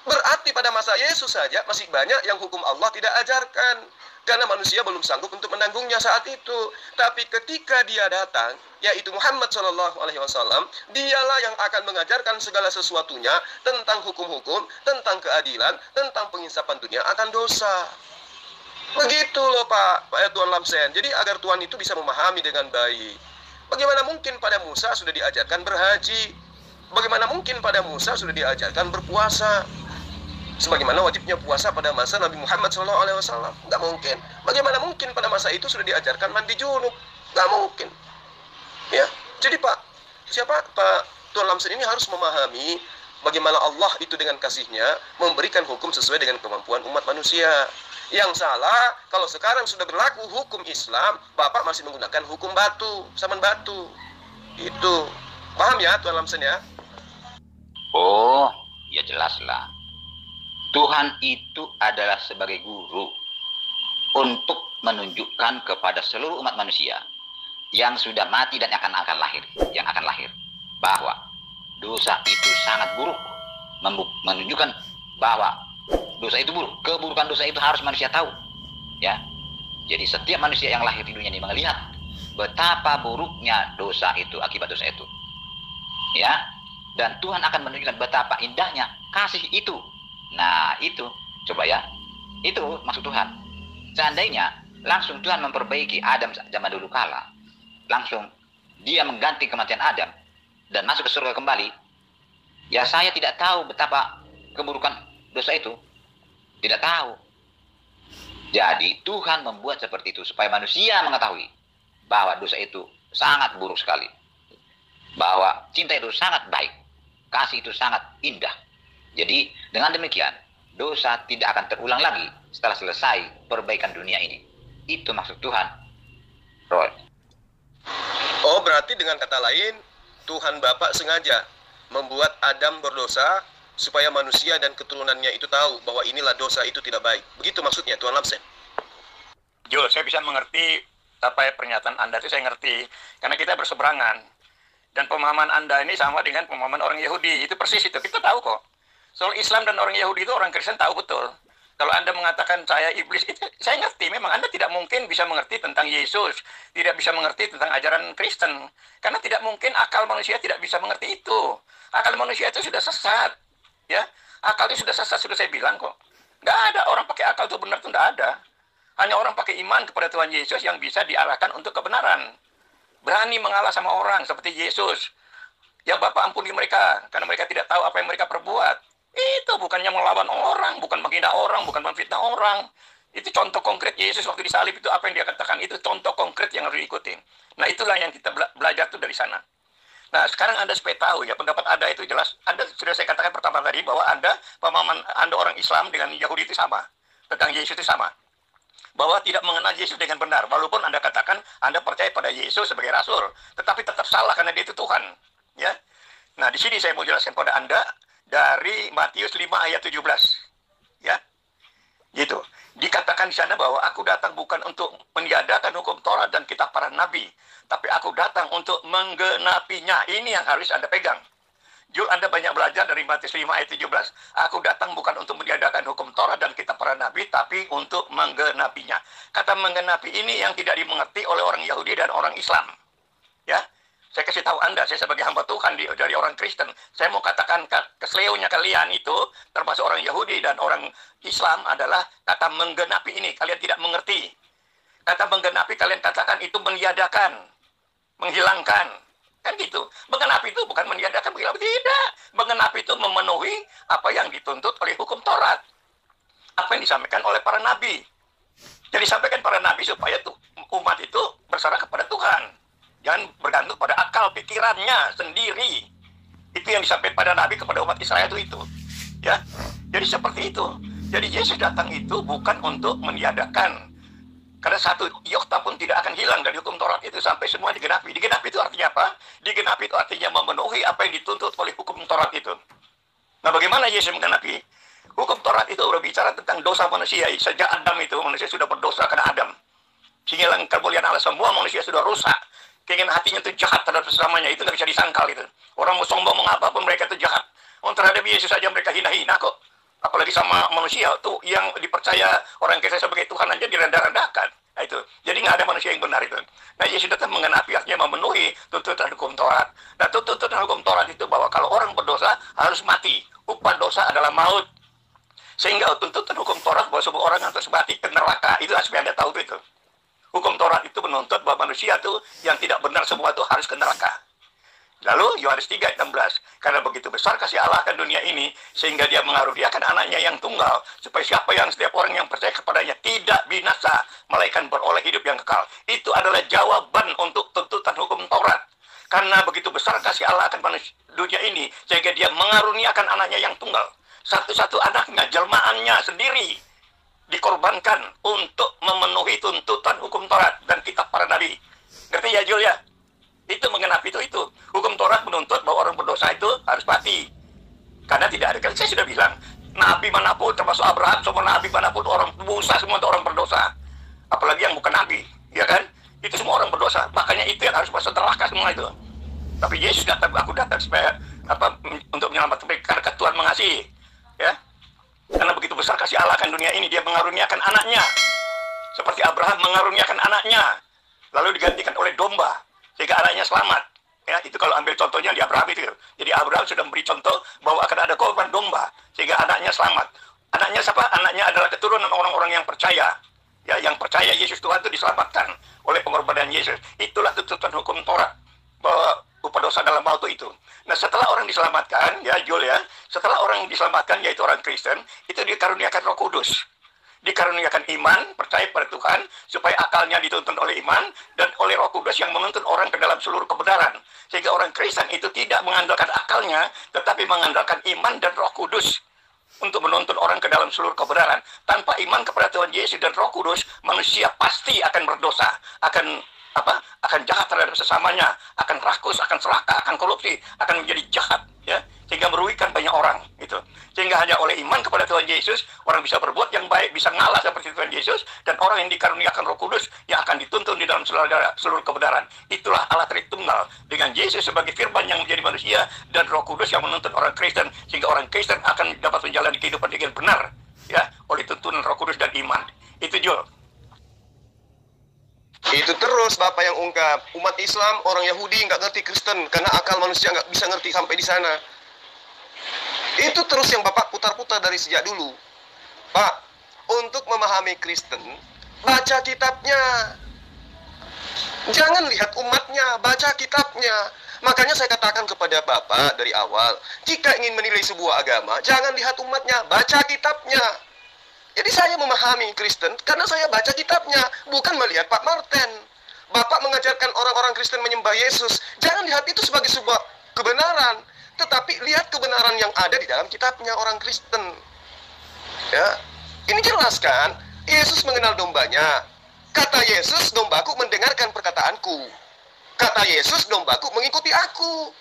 Berarti pada masa Yesus saja masih banyak yang hukum Allah tidak ajarkan, karena manusia belum sanggup untuk menanggungnya saat itu. Tapi ketika dia datang, yaitu Muhammad SAW, dialah yang akan mengajarkan segala sesuatunya tentang hukum-hukum, tentang keadilan, tentang penginsapan dunia akan dosa. Begitu loh Pak Tuan Lamsen. Jadi agar Tuhan itu bisa memahami dengan baik. Bagaimana mungkin pada Musa sudah diajarkan berhaji? Bagaimana mungkin pada Musa sudah diajarkan berpuasa? Sebagaimana wajibnya puasa pada masa Nabi Muhammad SAW. Nggak mungkin. Bagaimana mungkin pada masa itu sudah diajarkan mandi junub? Nggak mungkin. Ya, jadi Pak Tuan Lamsen ini harus memahami bagaimana Allah itu dengan kasihnya memberikan hukum sesuai dengan kemampuan umat manusia. Yang salah, kalau sekarang sudah berlaku hukum Islam, Bapak masih menggunakan hukum batu, saman batu. Itu. Paham ya Tuan Lamsen ya? Oh, ya jelaslah. Tuhan itu adalah sebagai guru untuk menunjukkan kepada seluruh umat manusia yang sudah mati dan yang akan lahir, bahwa dosa itu sangat buruk, menunjukkan bahwa dosa itu buruk, keburukan dosa itu harus manusia tahu, ya. Jadi setiap manusia yang lahir di dunia ini melihat betapa buruknya dosa itu akibat dosa itu, ya. Dan Tuhan akan menunjukkan betapa indahnya kasih itu. Nah itu, coba ya, itu maksud Tuhan. Seandainya langsung Tuhan memperbaiki Adam zaman dulu kala, langsung dia mengganti kematian Adam dan masuk ke surga kembali, ya saya tidak tahu betapa keburukan dosa itu, tidak tahu. Jadi Tuhan membuat seperti itu supaya manusia mengetahui bahwa dosa itu sangat buruk sekali, bahwa cinta itu sangat baik, kasih itu sangat indah. Jadi dengan demikian dosa tidak akan terulang lagi setelah selesai perbaikan dunia ini. Itu maksud Tuhan, Roy. Oh, berarti dengan kata lain Tuhan Bapa sengaja membuat Adam berdosa supaya manusia dan keturunannya itu tahu bahwa inilah dosa itu tidak baik. Begitu maksudnya Tuan Lamsen? Jul, saya bisa mengerti apa pernyataan Anda itu, saya ngerti. Karena kita berseberangan. Dan pemahaman Anda ini sama dengan pemahaman orang Yahudi. Itu persis itu, kita tahu kok. Soal Islam dan orang Yahudi itu orang Kristen tahu betul. Kalau Anda mengatakan saya iblis, itu saya ngerti. Memang Anda tidak mungkin bisa mengerti tentang Yesus, tidak bisa mengerti tentang ajaran Kristen. Karena tidak mungkin akal manusia tidak bisa mengerti itu. Akal manusia itu sudah sesat. Ya, akal itu sudah sesat, sudah saya bilang kok. Nggak ada orang pakai akal itu benar itu nggak ada. Hanya orang pakai iman kepada Tuhan Yesus yang bisa diarahkan untuk kebenaran. Berani mengalah sama orang seperti Yesus. Ya Bapak ampuni mereka, karena mereka tidak tahu apa yang mereka perbuat. Itu bukannya melawan orang, bukan menghina orang, bukan memfitnah orang. Itu contoh konkret Yesus waktu disalib itu apa yang dia katakan. Itu contoh konkret yang harus diikuti. Nah itulah yang kita belajar tuh dari sana. Nah sekarang Anda supaya tahu ya, pendapat Anda itu jelas. Anda sudah saya katakan pertama tadi bahwa Anda, pemahaman Anda orang Islam dengan Yahudi itu sama. Tentang Yesus itu sama. Bahwa tidak mengenal Yesus dengan benar. Walaupun Anda katakan Anda percaya pada Yesus sebagai Rasul. Tetapi tetap salah karena dia itu Tuhan. Ya. Nah di sini saya mau jelaskan pada Anda dari Matius 5 ayat 17. Ya. Gitu. Dikatakan di sana bahwa aku datang bukan untuk meniadakan hukum Taurat dan kitab para nabi. Tapi aku datang untuk menggenapinya. Ini yang harus Anda pegang. Jul, Anda banyak belajar dari Matius 5 ayat 17. Aku datang bukan untuk meniadakan hukum Taurat dan kitab para nabi, tapi untuk menggenapinya. Kata menggenapi ini yang tidak dimengerti oleh orang Yahudi dan orang Islam. Ya, saya kasih tahu Anda, saya sebagai hamba Tuhan dari orang Kristen, saya mau katakan keseleunya kalian itu, termasuk orang Yahudi dan orang Islam, adalah kata menggenapi ini. Kalian tidak mengerti. Kata menggenapi kalian katakan itu meniadakan, menghilangkan. Kan gitu. Menggenapi itu bukan meniadakan, menghilangkan. Tidak. Menggenapi itu memenuhi apa yang dituntut oleh hukum Taurat. Apa yang disampaikan oleh para nabi. Jadi disampaikan para nabi supaya umat itu berserah kepada Tuhan. Jangan bergantung pada akal pikirannya sendiri. Itu yang disampaikan pada nabi kepada umat Israel itu. Ya. Jadi seperti itu. Jadi Yesus datang itu bukan untuk meniadakan. Karena satu iota pun tidak akan hilang dari hukum Taurat itu sampai semua digenapi. Digenapi itu artinya apa? Digenapi itu artinya memenuhi apa yang dituntut oleh hukum Taurat itu. Nah bagaimana Yesus menggenapi? Hukum Taurat itu berbicara tentang dosa manusia. Sejak Adam itu manusia sudah berdosa karena Adam. Sehingga kemuliaan Allah semua manusia sudah rusak. Keinginan hatinya itu jahat terhadap sesamanya. Itu nggak bisa disangkal itu. Orang mau sombong mau apapun mereka itu jahat. Terhadap Yesus saja mereka hina-hina kok. Apalagi sama manusia tuh yang dipercaya orang Kristen sebagai Tuhan aja direndah-rendahkan. Nah itu. Jadi nggak ada manusia yang benar itu. Nah Yesus datang menggenapi artinya memenuhi tuntutan hukum Taurat. Nah tuntutan hukum Taurat itu bahwa kalau orang berdosa harus mati. Upah dosa adalah maut. Sehingga tuntutan hukum Taurat bahwa semua orang harus mati ke neraka. Itu supaya Anda tahu itu. Hukum Taurat itu menuntut bahwa manusia itu yang tidak benar semua itu harus ke neraka. Lalu Yohanes 3 ayat 16, karena begitu besar kasih Allah akan dunia ini, sehingga dia mengaruniakan anaknya yang tunggal, supaya siapa yang setiap orang yang percaya kepadanya tidak binasa, melainkan beroleh hidup yang kekal. Itu adalah jawaban untuk tuntutan hukum Taurat. Karena begitu besar kasih Allah akan dunia ini, sehingga dia mengaruniakan anaknya yang tunggal. Satu-satu anaknya, jelmaannya sendiri, dikorbankan untuk memenuhi tuntutan hukum Taurat dan kitab para nabi. Ngerti ya Jul ya? Itu menggenapi itu. Hukum Taurat menuntut bahwa orang berdosa itu harus mati. Karena tidak ada. Saya sudah bilang, nabi manapun termasuk Abraham, semua nabi manapun orang Musa semua itu orang berdosa. Apalagi yang bukan nabi, ya kan? Itu semua orang berdosa. Makanya itu yang harus masuk neraka semua itu. Tapi Yesus datang, aku datang supaya untuk menyelamatkan mereka karena Tuhan mengasihi, ya. Karena begitu besar kasih Allah akan dunia ini, dia mengaruniakan anaknya. Seperti Abraham mengaruniakan anaknya, lalu digantikan oleh domba. Sehingga anaknya selamat. Ya, itu kalau ambil contohnya di Abraham itu. Jadi Abraham sudah memberi contoh bahwa akan ada korban domba. Sehingga anaknya selamat. Anaknya siapa? Anaknya adalah keturunan orang-orang yang percaya. Ya, yang percaya Yesus Tuhan itu diselamatkan oleh pengorbanan Yesus. Itulah tuntutan hukum Taurat. Bahwa upah dosa dalam maut itu. Nah setelah orang diselamatkan, ya Jul ya. Setelah orang diselamatkan, yaitu orang Kristen, itu dikaruniakan Roh Kudus. Dikaruniakan iman, percaya pada Tuhan, supaya akalnya dituntun oleh iman, dan oleh Roh Kudus yang menuntun orang ke dalam seluruh kebenaran. Sehingga orang Kristen itu tidak mengandalkan akalnya, tetapi mengandalkan iman dan Roh Kudus untuk menuntun orang ke dalam seluruh kebenaran. Tanpa iman kepada Tuhan Yesus dan Roh Kudus, manusia pasti akan berdosa, akan jahat terhadap sesamanya, akan rakus, akan serakah, akan korupsi, akan menjadi jahat, ya, sehingga merugikan banyak orang, gitu. Sehingga hanya oleh iman kepada Tuhan Yesus, orang bisa berbuat yang baik, bisa ngalah seperti Tuhan Yesus, dan orang yang dikaruniakan Roh Kudus yang akan dituntun di dalam seluruh kebenaran. Itulah Allah Tritunggal, dengan Yesus sebagai firman yang menjadi manusia, dan Roh Kudus yang menuntun orang Kristen, sehingga orang Kristen akan dapat menjalani kehidupan dengan benar, ya, oleh tuntunan Roh Kudus dan iman. Itu Jul. Itu terus Bapak yang ungkap. Umat Islam, orang Yahudi nggak ngerti Kristen karena akal manusia nggak bisa ngerti sampai di sana. Itu terus yang Bapak putar-putar dari sejak dulu. Pak, untuk memahami Kristen, baca kitabnya. Jangan lihat umatnya, baca kitabnya. Makanya saya katakan kepada Bapak dari awal, jika ingin menilai sebuah agama, jangan lihat umatnya, baca kitabnya. Jadi saya memahami Kristen karena saya baca kitabnya, bukan melihat Pak Martin. Bapak mengajarkan orang-orang Kristen menyembah Yesus. Jangan lihat itu sebagai sebuah kebenaran, tetapi lihat kebenaran yang ada di dalam kitabnya orang Kristen. Ya, ini jelas kan? Yesus mengenal dombanya. Kata Yesus, dombaku mendengarkan perkataanku. Kata Yesus, dombaku mengikuti aku.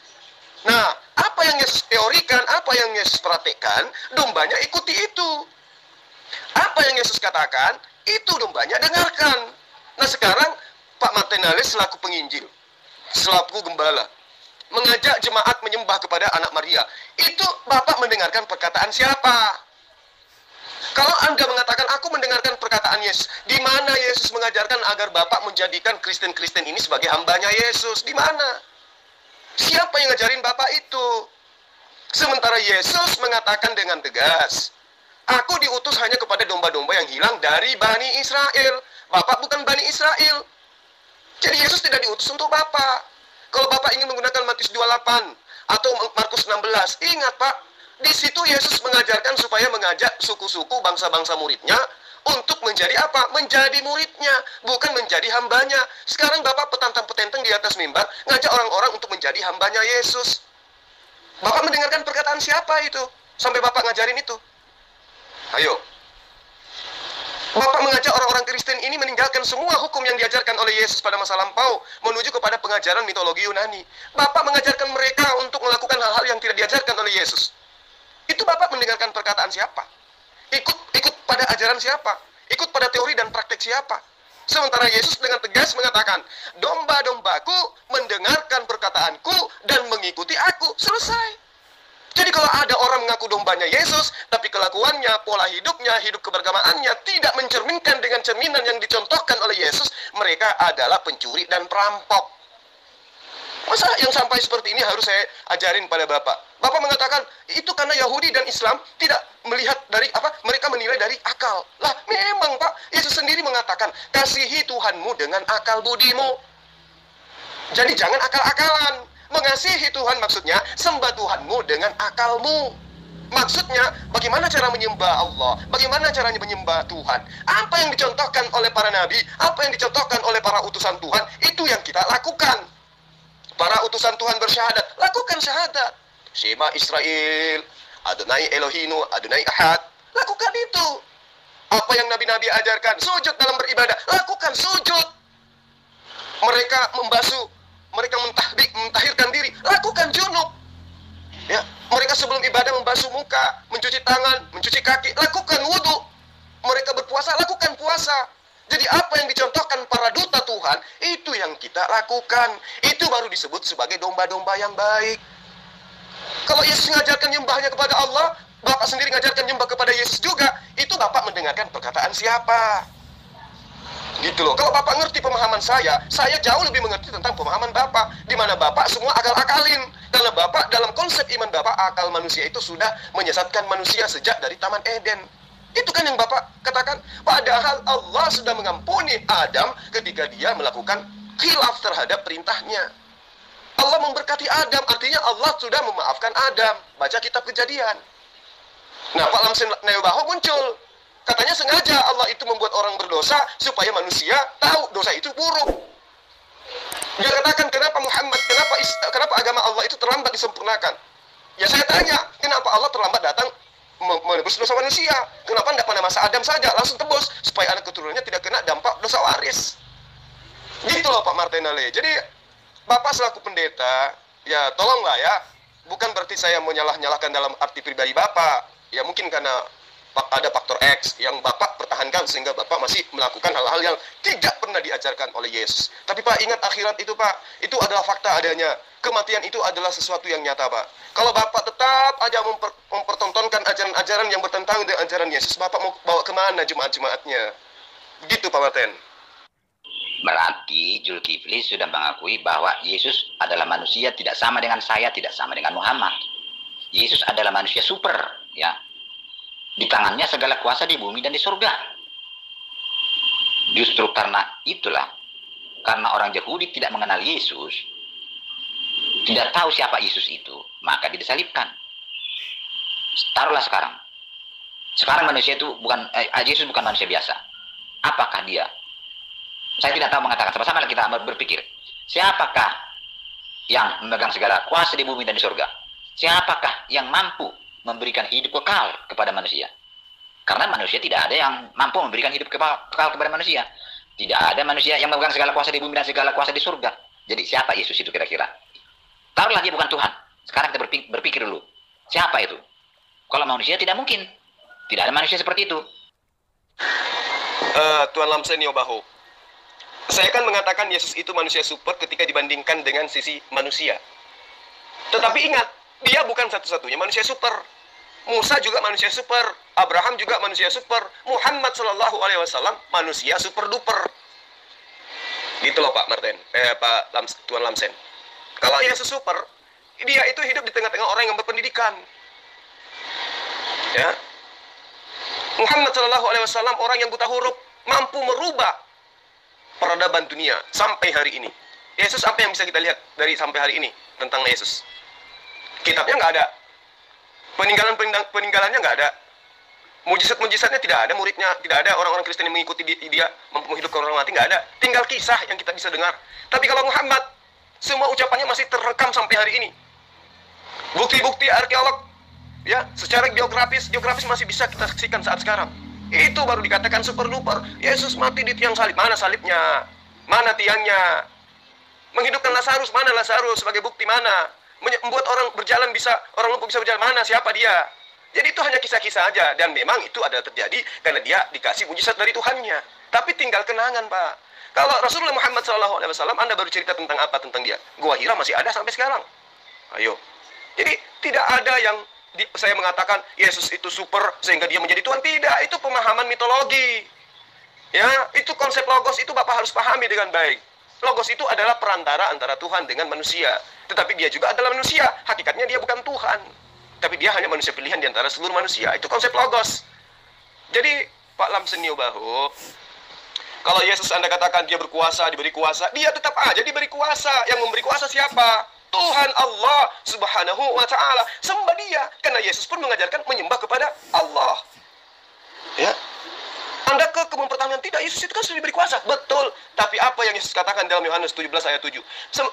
Nah, apa yang Yesus teorikan, apa yang Yesus praktekkan, dombanya ikuti itu. Apa yang Yesus katakan, itu dombanya dengarkan. Nah, sekarang Pak Martinales selaku penginjil, selaku gembala, mengajak jemaat menyembah kepada anak Maria. Itu Bapak mendengarkan perkataan siapa? Kalau Anda mengatakan, aku mendengarkan perkataan Yesus, di mana Yesus mengajarkan agar Bapak menjadikan Kristen-Kristen ini sebagai hambanya Yesus? Di mana? Siapa yang ngajarin Bapak itu? Sementara Yesus mengatakan dengan tegas, aku diutus hanya kepada domba-domba yang hilang dari Bani Israel. Bapak bukan Bani Israel. Jadi Yesus tidak diutus untuk Bapak. Kalau Bapak ingin menggunakan Matius 28 atau Markus 16, ingat Pak, di situ Yesus mengajarkan supaya mengajak suku-suku bangsa-bangsa muridnya untuk menjadi apa? Menjadi muridnya, bukan menjadi hambanya. Sekarang Bapak petantang-petenteng di atas mimbar, ngajak orang-orang untuk menjadi hambanya Yesus. Bapak mendengarkan perkataan siapa itu? Sampai Bapak ngajarin itu? Ayo. Bapak mengajak orang-orang Kristen ini meninggalkan semua hukum yang diajarkan oleh Yesus pada masa lampau, menuju kepada pengajaran mitologi Yunani. Bapak mengajarkan mereka untuk melakukan hal-hal yang tidak diajarkan oleh Yesus. Itu Bapak mendengarkan perkataan siapa? Ikut pada ajaran siapa? Ikut pada teori dan praktek siapa? Sementara Yesus dengan tegas mengatakan, domba-dombaku mendengarkan perkataanku dan mengikuti aku. Selesai. Jadi kalau ada orang mengaku dombanya Yesus, tapi kelakuannya, pola hidupnya, hidup keberagamaannya tidak mencerminkan dengan cerminan yang dicontohkan oleh Yesus, mereka adalah pencuri dan perampok. Masa yang sampai seperti ini harus saya ajarin pada Bapak? Bapak mengatakan, itu karena Yahudi dan Islam tidak melihat dari apa? Mereka menilai dari akal. Lah, memang Pak, Yesus sendiri mengatakan, kasihi Tuhanmu dengan akal budimu. Jadi jangan akal-akalan. Mengasihi Tuhan maksudnya, sembah Tuhanmu dengan akalmu. Maksudnya, bagaimana cara menyembah Allah? Bagaimana caranya menyembah Tuhan? Apa yang dicontohkan oleh para nabi? Apa yang dicontohkan oleh para utusan Tuhan? Itu yang kita lakukan. Para utusan Tuhan bersyahadat, lakukan syahadat. Shema Israel, Adonai Elohinu, Adonai Ahad. Lakukan itu. Apa yang nabi-nabi ajarkan, sujud dalam beribadah, lakukan sujud. Mereka membasuh, mereka mentahirkan diri, lakukan junub. Ya, mereka sebelum ibadah membasuh muka, mencuci tangan, mencuci kaki, lakukan wudhu. Mereka berpuasa, lakukan puasa. Jadi apa yang dicontohkan para duta Tuhan, itu yang kita lakukan. Itu baru disebut sebagai domba-domba yang baik. Kalau Yesus mengajarkan nyembahnya kepada Allah, Bapak sendiri mengajarkan nyembah kepada Yesus juga, itu Bapak mendengarkan perkataan siapa? Gitu loh. Kalau Bapak ngerti pemahaman saya jauh lebih mengerti tentang pemahaman Bapak. Di mana Bapak semua akal-akalin. Karena Bapak dalam konsep iman Bapak, akal manusia itu sudah menyesatkan manusia sejak dari Taman Eden. Itu kan yang Bapak katakan. Padahal Allah sudah mengampuni Adam ketika dia melakukan khilaf terhadap perintahnya. Allah memberkati Adam, artinya Allah sudah memaafkan Adam. Baca kitab Kejadian. Nah, Pak Lamsen Neobaho muncul. Katanya sengaja Allah itu membuat orang berdosa supaya manusia tahu dosa itu buruk. Dia katakan, kenapa kenapa agama Allah itu terlambat disempurnakan? Ya saya tanya, kenapa Allah terlambat datang menebus dosa manusia? Kenapa tidak pada masa Adam saja langsung tebus supaya anak keturunannya tidak kena dampak dosa waris? Gitu loh Pak Martinale. Jadi Bapak selaku pendeta, ya tolonglah ya. Bukan berarti saya menyalah-nyalahkan dalam arti pribadi Bapak. Ya mungkin karena ada faktor X yang Bapak pertahankan sehingga Bapak masih melakukan hal-hal yang tidak pernah diajarkan oleh Yesus. Tapi Pak, ingat akhirat itu Pak, itu adalah fakta adanya. Kematian itu adalah sesuatu yang nyata Pak. Kalau Bapak tetap aja mempertontonkan ajaran-ajaran yang bertentangan dengan ajaran Yesus, Bapak mau bawa kemana jemaat-jemaatnya? Gitu Pak Martin. Berarti Zulkifli sudah mengakui bahwa Yesus adalah manusia, tidak sama dengan saya, tidak sama dengan Muhammad. Yesus adalah manusia super, ya. Di tangannya segala kuasa di bumi dan di surga. Justru karena itulah, karena orang Yahudi tidak mengenal Yesus, tidak tahu siapa Yesus itu, maka dia disalibkan. Taruhlah sekarang manusia itu bukan, Yesus bukan manusia biasa. Apakah dia? Saya tidak tahu mengatakan. Sama-sama kita berpikir, siapakah yang memegang segala kuasa di bumi dan di surga? Siapakah yang mampu memberikan hidup kekal kepada manusia? Karena manusia tidak ada yang mampu memberikan hidup kekal kepada manusia. Tidak ada manusia yang memegang segala kuasa di bumi dan segala kuasa di surga. Jadi siapa Yesus itu kira-kira? Taruhlah dia bukan Tuhan. Sekarang kita berpikir dulu. Siapa itu? Kalau manusia tidak mungkin. Tidak ada manusia seperti itu. Tuan Lamsen Yobaho, saya kan mengatakan Yesus itu manusia super ketika dibandingkan dengan sisi manusia. Tetapi ingat, dia bukan satu-satunya manusia super. Musa juga manusia super, Abraham juga manusia super, Muhammad Shallallahu Alaihi Wasallam manusia super duper. Gitu loh Pak Martin, Tuan Lamsen. Kalau Yesus super, dia itu hidup di tengah-tengah orang yang berpendidikan. Ya, Muhammad Shallallahu Alaihi Wasallam orang yang buta huruf, mampu merubah peradaban dunia sampai hari ini. Yesus apa yang bisa kita lihat dari sampai hari ini tentang Yesus? Kitabnya nggak ada, peninggalannya nggak ada, mujizat-mujizatnya tidak ada, muridnya tidak ada, orang-orang Kristen yang mengikuti dia mampu menghidupkan orang mati nggak ada. Tinggal kisah yang kita bisa dengar. Tapi kalau Muhammad, semua ucapannya masih terekam sampai hari ini. Bukti-bukti arkeolog, ya, secara geografis masih bisa kita saksikan saat sekarang. Itu baru dikatakan super duper. Yesus mati di tiang salib. Mana salibnya? Mana tiangnya? Menghidupkan Lazarus. Mana Lazarus? Sebagai bukti mana? Membuat orang berjalan bisa, orang lumpuh bisa berjalan. Mana? Siapa dia? Jadi itu hanya kisah-kisah aja. Dan memang itu adalah terjadi karena dia dikasih mujizat dari Tuhannya. Tapi tinggal kenangan, Pak. Kalau Rasulullah Muhammad SAW, Anda baru cerita tentang apa tentang dia? Gua Hira masih ada sampai sekarang. Ayo. Jadi tidak ada yang saya mengatakan Yesus itu super sehingga dia menjadi Tuhan. Tidak, itu pemahaman mitologi. Ya, itu konsep logos itu Bapak harus pahami dengan baik. Logos itu adalah perantara antara Tuhan dengan manusia. Tetapi dia juga adalah manusia. Hakikatnya dia bukan Tuhan. Tapi dia hanya manusia pilihan di antara seluruh manusia. Itu konsep logos. Jadi Pak Lamsen Yobaho, kalau Yesus Anda katakan dia berkuasa, diberi kuasa, dia tetap aja diberi kuasa. Yang memberi kuasa siapa? Tuhan Allah Subhanahu wa Ta'ala. Sembah dia, karena Yesus pun mengajarkan menyembah kepada Allah. Ya, Anda ke kebun pertanian, tidak, Yesus itu kan sudah diberi kuasa. Betul, tapi apa yang Yesus katakan dalam Yohanes 17 ayat 7?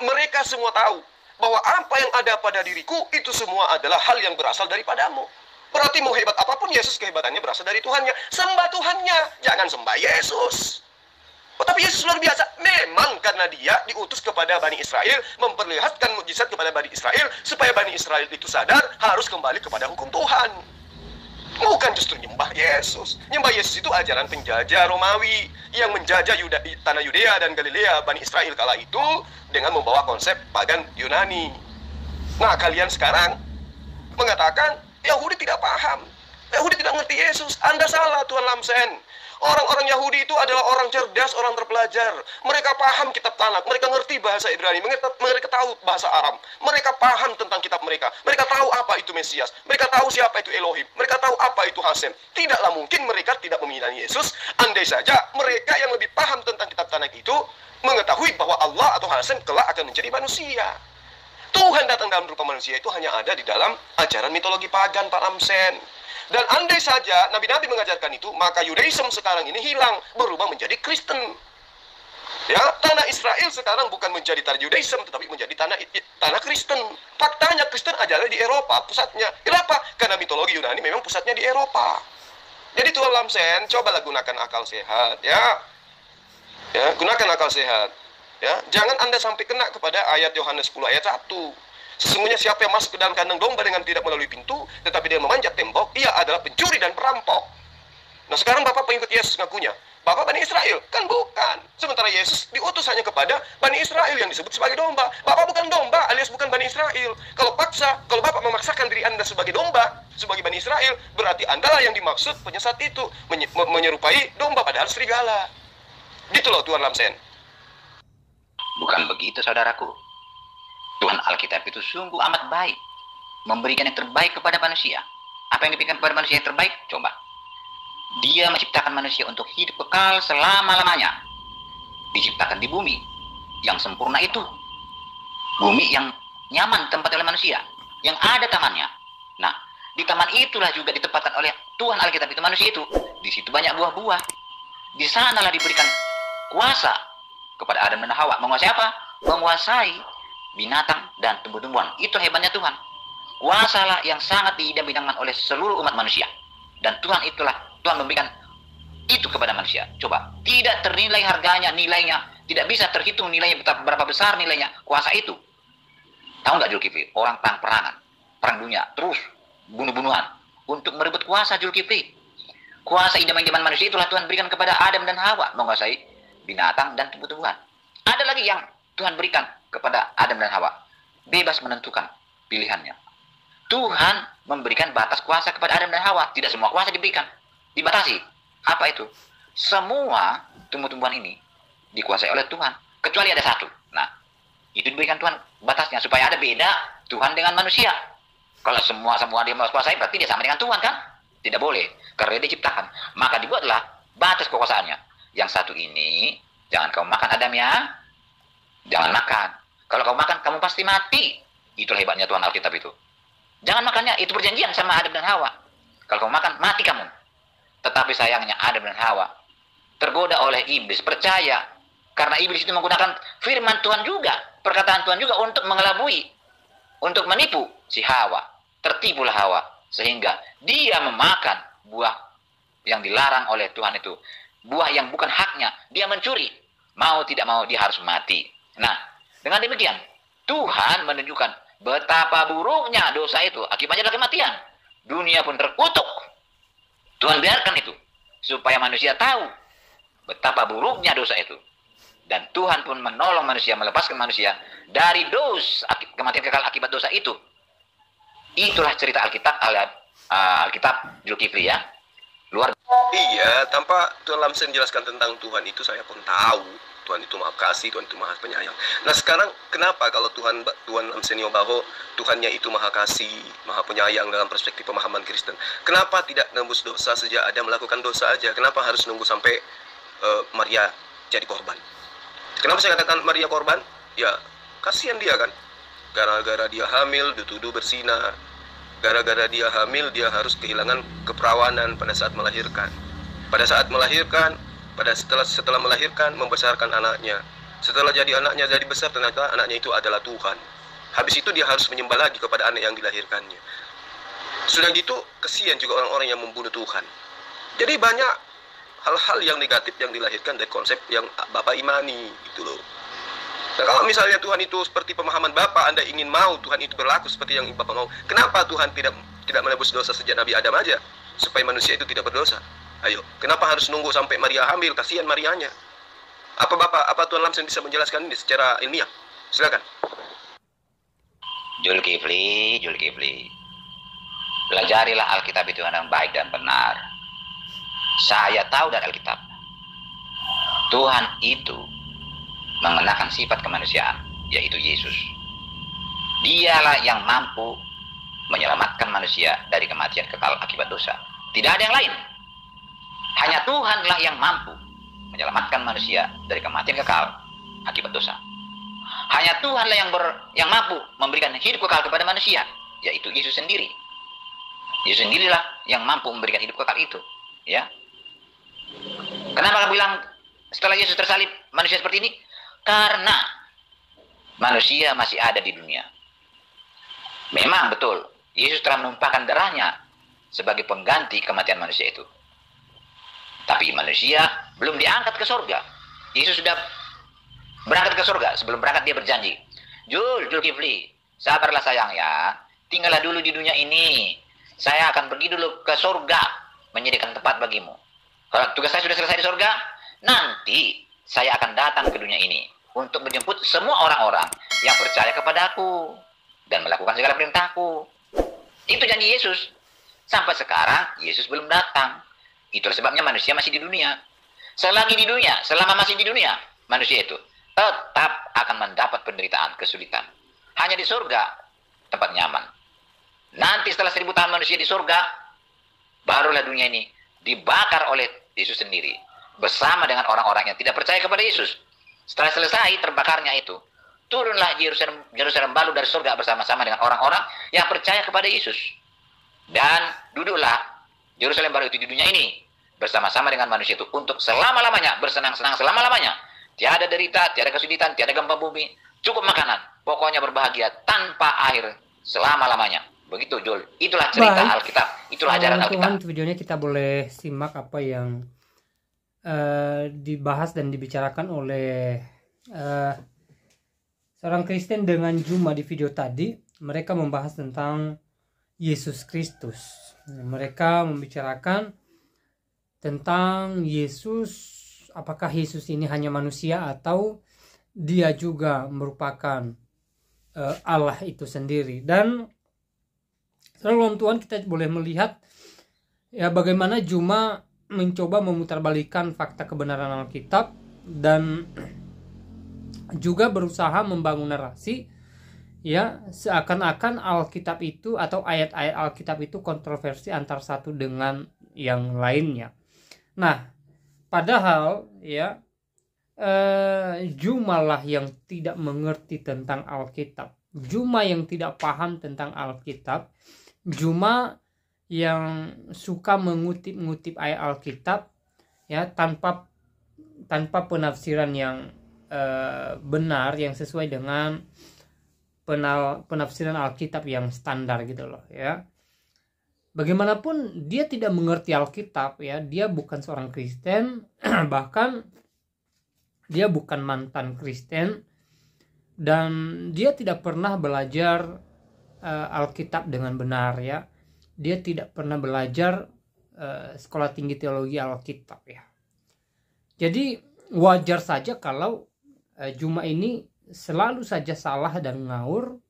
Mereka semua tahu bahwa apa yang ada pada diriku itu semua adalah hal yang berasal daripadamu. Berarti mau hebat apapun Yesus, kehebatannya berasal dari Tuhannya. Sembah Tuhannya, jangan sembah Yesus. Oh, tapi Yesus luar biasa. Memang karena dia diutus kepada Bani Israel, memperlihatkan mujizat kepada Bani Israel, supaya Bani Israel itu sadar harus kembali kepada hukum Tuhan. Bukan justru nyembah Yesus. Nyembah Yesus itu ajaran penjajah Romawi yang menjajah tanah Yudea dan Galilea, Bani Israel kala itu, dengan membawa konsep pagan Yunani. Nah, kalian sekarang mengatakan Yahudi tidak paham, Yahudi tidak ngerti Yesus. Anda salah, Tuan Lamsen. Orang-orang Yahudi itu adalah orang cerdas, orang terpelajar. Mereka paham kitab Tanakh, mereka ngerti bahasa Ibrani, mereka tahu bahasa Aram, mereka paham tentang kitab mereka. Mereka tahu apa itu Mesias, mereka tahu siapa itu Elohim, mereka tahu apa itu Hasem. Tidaklah mungkin mereka tidak memilih Yesus, andai saja mereka yang lebih paham tentang kitab Tanakh itu mengetahui bahwa Allah atau Hasem kelak akan menjadi manusia. Tuhan datang dalam rupa manusia itu hanya ada di dalam ajaran mitologi pagan, Pak Lamsen. Dan andai saja nabi-nabi mengajarkan itu, maka Yudaism sekarang ini hilang, berubah menjadi Kristen. Ya, tanah Israel sekarang bukan menjadi tanah Yudaism, tetapi menjadi tanah Kristen. Faktanya Kristen adalah di Eropa pusatnya. Kenapa? Karena mitologi Yunani memang pusatnya di Eropa. Jadi Tuan Lamsen, cobalah gunakan akal sehat, ya. Ya, gunakan akal sehat. Ya, jangan Anda sampai kena kepada ayat Yohanes 10 ayat 1. Sesungguhnya siapa yang masuk ke dalam kandang domba dengan tidak melalui pintu, tetapi dia memanjat tembok, ia adalah pencuri dan perampok. Nah, sekarang Bapak pengikut Yesus ngakunya, Bapak Bani Israel, kan bukan. Sementara Yesus diutus hanya kepada Bani Israel yang disebut sebagai domba. Bapak bukan domba, alias bukan Bani Israel. Kalau Bapak memaksakan diri Anda sebagai domba, sebagai Bani Israel, berarti Anda lah yang dimaksud penyesat itu, menyerupai domba padahal serigala. Gitu loh, Tuan Lamsen. Bukan begitu, saudaraku. Tuhan Alkitab itu sungguh amat baik, memberikan yang terbaik kepada manusia. Apa yang diberikan kepada manusia yang terbaik? Coba. Dia menciptakan manusia untuk hidup kekal selama-lamanya. Diciptakan di bumi yang sempurna itu. Bumi yang nyaman tempat oleh manusia, yang ada tamannya. Nah, di taman itulah juga ditempatkan oleh Tuhan Alkitab itu manusia itu. Di situ banyak buah-buah. Di sanalah diberikan kuasa kepada Adam dan Hawa. Menguasai apa? Menguasai binatang dan tumbuh-tumbuhan. Itu hebatnya Tuhan. Kuasalah yang sangat diidam-idamkan oleh seluruh umat manusia. Dan Tuhan memberikan itu kepada manusia. Coba, tidak ternilai harganya, nilainya, tidak bisa terhitung nilainya berapa besar nilainya kuasa itu. Tahu nggak Zulkifli? Orang perang-perangan, perang dunia, terus bunuh-bunuhan untuk merebut kuasa Zulkifli. Kuasa idaman-idaman manusia itulah Tuhan berikan kepada Adam dan Hawa, menguasai binatang dan tumbuh-tumbuhan. Ada lagi yang Tuhan berikan kepada Adam dan Hawa, bebas menentukan pilihannya. Tuhan memberikan batas kuasa kepada Adam dan Hawa. Tidak semua kuasa diberikan, dibatasi. Apa itu? Semua tumbuh-tumbuhan ini dikuasai oleh Tuhan, kecuali ada satu. Nah, itu diberikan Tuhan batasnya supaya ada beda Tuhan dengan manusia. Kalau semua dia mau kuasai, berarti dia sama dengan Tuhan kan? Tidak boleh, karena dia diciptakan. Maka dibuatlah batas kekuasaannya. Yang satu ini, jangan kamu makan Adam ya. Jangan makan. Kalau kamu makan, kamu pasti mati. Itulah hebatnya Tuhan Alkitab itu. Jangan makannya, itu perjanjian sama Adam dan Hawa. Kalau kamu makan, mati kamu. Tetapi sayangnya Adam dan Hawa tergoda oleh iblis, percaya. Karena iblis itu menggunakan firman Tuhan juga, perkataan Tuhan juga untuk mengelabui, untuk menipu si Hawa. Tertipulah Hawa, sehingga dia memakan buah yang dilarang oleh Tuhan itu. Buah yang bukan haknya, dia mencuri. Mau tidak mau, dia harus mati. Nah, dengan demikian, Tuhan menunjukkan betapa buruknya dosa itu. Akibatnya adalah kematian. Dunia pun terkutuk. Tuhan biarkan itu, supaya manusia tahu betapa buruknya dosa itu. Dan Tuhan pun menolong manusia, melepaskan manusia dari dosa, kematian kekal akibat dosa itu. Itulah cerita Alkitab Zulkifli ya. Luar. Iya, tanpa Tuhan Lamsen jelaskan tentang Tuhan itu saya pun tahu. Tuhan itu maha kasih, Tuhan itu maha penyayang. Nah sekarang kenapa kalau Tuhan Lamsenio bahwa Tuhannya itu maha kasih, maha penyayang dalam perspektif pemahaman Kristen, kenapa tidak nembus dosa sejak Adam melakukan dosa aja? Kenapa harus nunggu sampai Maria jadi korban? Kenapa saya katakan Maria korban? Ya kasihan dia kan, gara-gara dia hamil dituduh berzina, gara-gara dia hamil dia harus kehilangan keperawanan pada saat melahirkan. Setelah melahirkan membesarkan anaknya. Setelah jadi anaknya jadi besar, ternyata anaknya itu adalah Tuhan. Habis itu dia harus menyembah lagi kepada anak yang dilahirkannya. Sudah gitu kesian juga orang-orang yang membunuh Tuhan. Jadi banyak hal-hal yang negatif yang dilahirkan dari konsep yang Bapak imani gitu loh. Nah kalau misalnya Tuhan itu seperti pemahaman Bapak, Anda ingin mau Tuhan itu berlaku seperti yang Bapak mau, kenapa Tuhan tidak menebus dosa sejak Nabi Adam aja supaya manusia itu tidak berdosa? Ayo, kenapa harus nunggu sampai Maria hamil? Kasihan Marianya. Apa Tuhan Lamsen bisa menjelaskan ini secara ilmiah? Silakan. Zulkifli, pelajarilah Alkitab itu dengan baik dan benar. Saya tahu dari Alkitab, Tuhan itu mengenakan sifat kemanusiaan, yaitu Yesus. Dialah yang mampu menyelamatkan manusia dari kematian kekal akibat dosa. Tidak ada yang lain. Hanya Tuhanlah yang mampu menyelamatkan manusia dari kematian kekal akibat dosa. Hanya Tuhanlah yang mampu memberikan hidup kekal kepada manusia, yaitu Yesus sendiri. Yesus sendirilah yang mampu memberikan hidup kekal itu. Ya. Kenapa kamu bilang setelah Yesus tersalib manusia seperti ini? Karena manusia masih ada di dunia. Memang betul, Yesus telah menumpahkan darahnya sebagai pengganti kematian manusia itu. Tapi manusia belum diangkat ke surga. Yesus sudah berangkat ke surga. Sebelum berangkat dia berjanji, Zulkifli, sabarlah sayang ya, tinggallah dulu di dunia ini. Saya akan pergi dulu ke surga, menyediakan tempat bagimu. Kalau tugas saya sudah selesai di surga, nanti saya akan datang ke dunia ini untuk menjemput semua orang-orang yang percaya kepadaku dan melakukan segala perintahku. Itu janji Yesus. Sampai sekarang Yesus belum datang. Itulah sebabnya manusia masih di dunia. Selagi di dunia, selama masih di dunia, manusia itu tetap akan mendapat penderitaan, kesulitan. Hanya di surga tempat nyaman. Nanti setelah 1000 tahun manusia di surga, barulah dunia ini dibakar oleh Yesus sendiri bersama dengan orang-orang yang tidak percaya kepada Yesus. Setelah selesai terbakarnya itu, turunlah Yerusalem baru dari surga bersama-sama dengan orang-orang yang percaya kepada Yesus. Dan duduklah Yerusalem baru itu di dunia ini bersama-sama dengan manusia itu untuk selama-lamanya, bersenang-senang selama-lamanya. Tiada derita, tiada kesulitan, tiada gempa bumi, cukup makanan, pokoknya berbahagia tanpa akhir selama-lamanya. Begitu, Jul. Itulah cerita Alkitab, itulah ajaran Alkitab. Tuhan, videonya kita boleh simak apa yang dibahas dan dibicarakan oleh seorang Kristen dengan Juma di video tadi. Mereka membahas tentang Yesus Kristus. Mereka membicarakan tentang Yesus, apakah Yesus ini hanya manusia atau dia juga merupakan Allah itu sendiri. Dan dalam Tuhan kita boleh melihat ya bagaimana Juma mencoba memutarbalikkan fakta kebenaran Alkitab dan juga berusaha membangun narasi ya seakan-akan Alkitab itu atau ayat-ayat Alkitab itu kontroversi antar satu dengan yang lainnya. Nah, padahal ya Jumalah yang tidak mengerti tentang Alkitab, Juma yang tidak paham tentang Alkitab, Juma yang suka mengutip-ngutip ayat Alkitab ya tanpa penafsiran yang benar, yang sesuai dengan penafsiran Alkitab yang standar gitu loh ya. Bagaimanapun dia tidak mengerti Alkitab ya, dia bukan seorang Kristen, bahkan dia bukan mantan Kristen, dan dia tidak pernah belajar Alkitab dengan benar ya. Dia tidak pernah belajar sekolah tinggi teologi Alkitab ya. Jadi wajar saja kalau Juma ini selalu saja salah dan ngawur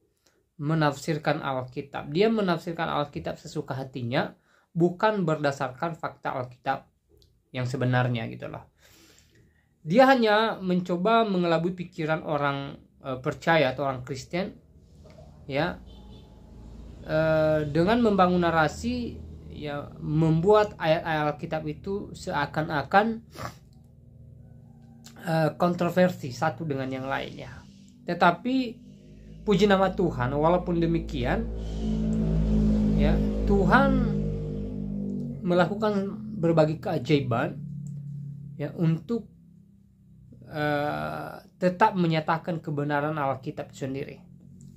menafsirkan Alkitab. Dia menafsirkan Alkitab sesuka hatinya, bukan berdasarkan fakta Alkitab yang sebenarnya gitu loh. Dia hanya mencoba mengelabui pikiran orang percaya atau orang Kristen ya, dengan membangun narasi ya, membuat ayat-ayat Alkitab itu seakan-akan kontroversi satu dengan yang lainnya. Tetapi puji nama Tuhan, walaupun demikian ya, Tuhan melakukan berbagai keajaiban ya untuk tetap menyatakan kebenaran Alkitab sendiri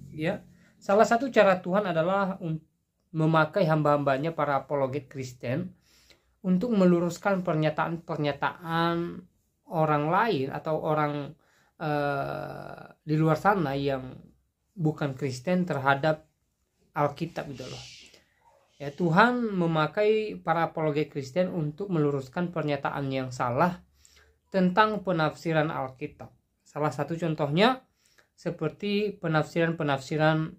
ya. Salah satu cara Tuhan adalah memakai hamba-hambanya para apologet Kristen untuk meluruskan pernyataan-pernyataan orang lain atau orang di luar sana yang bukan Kristen terhadap Alkitab gitu loh. Ya, Tuhan memakai para apologet Kristen untuk meluruskan pernyataan yang salah tentang penafsiran Alkitab. Salah satu contohnya seperti penafsiran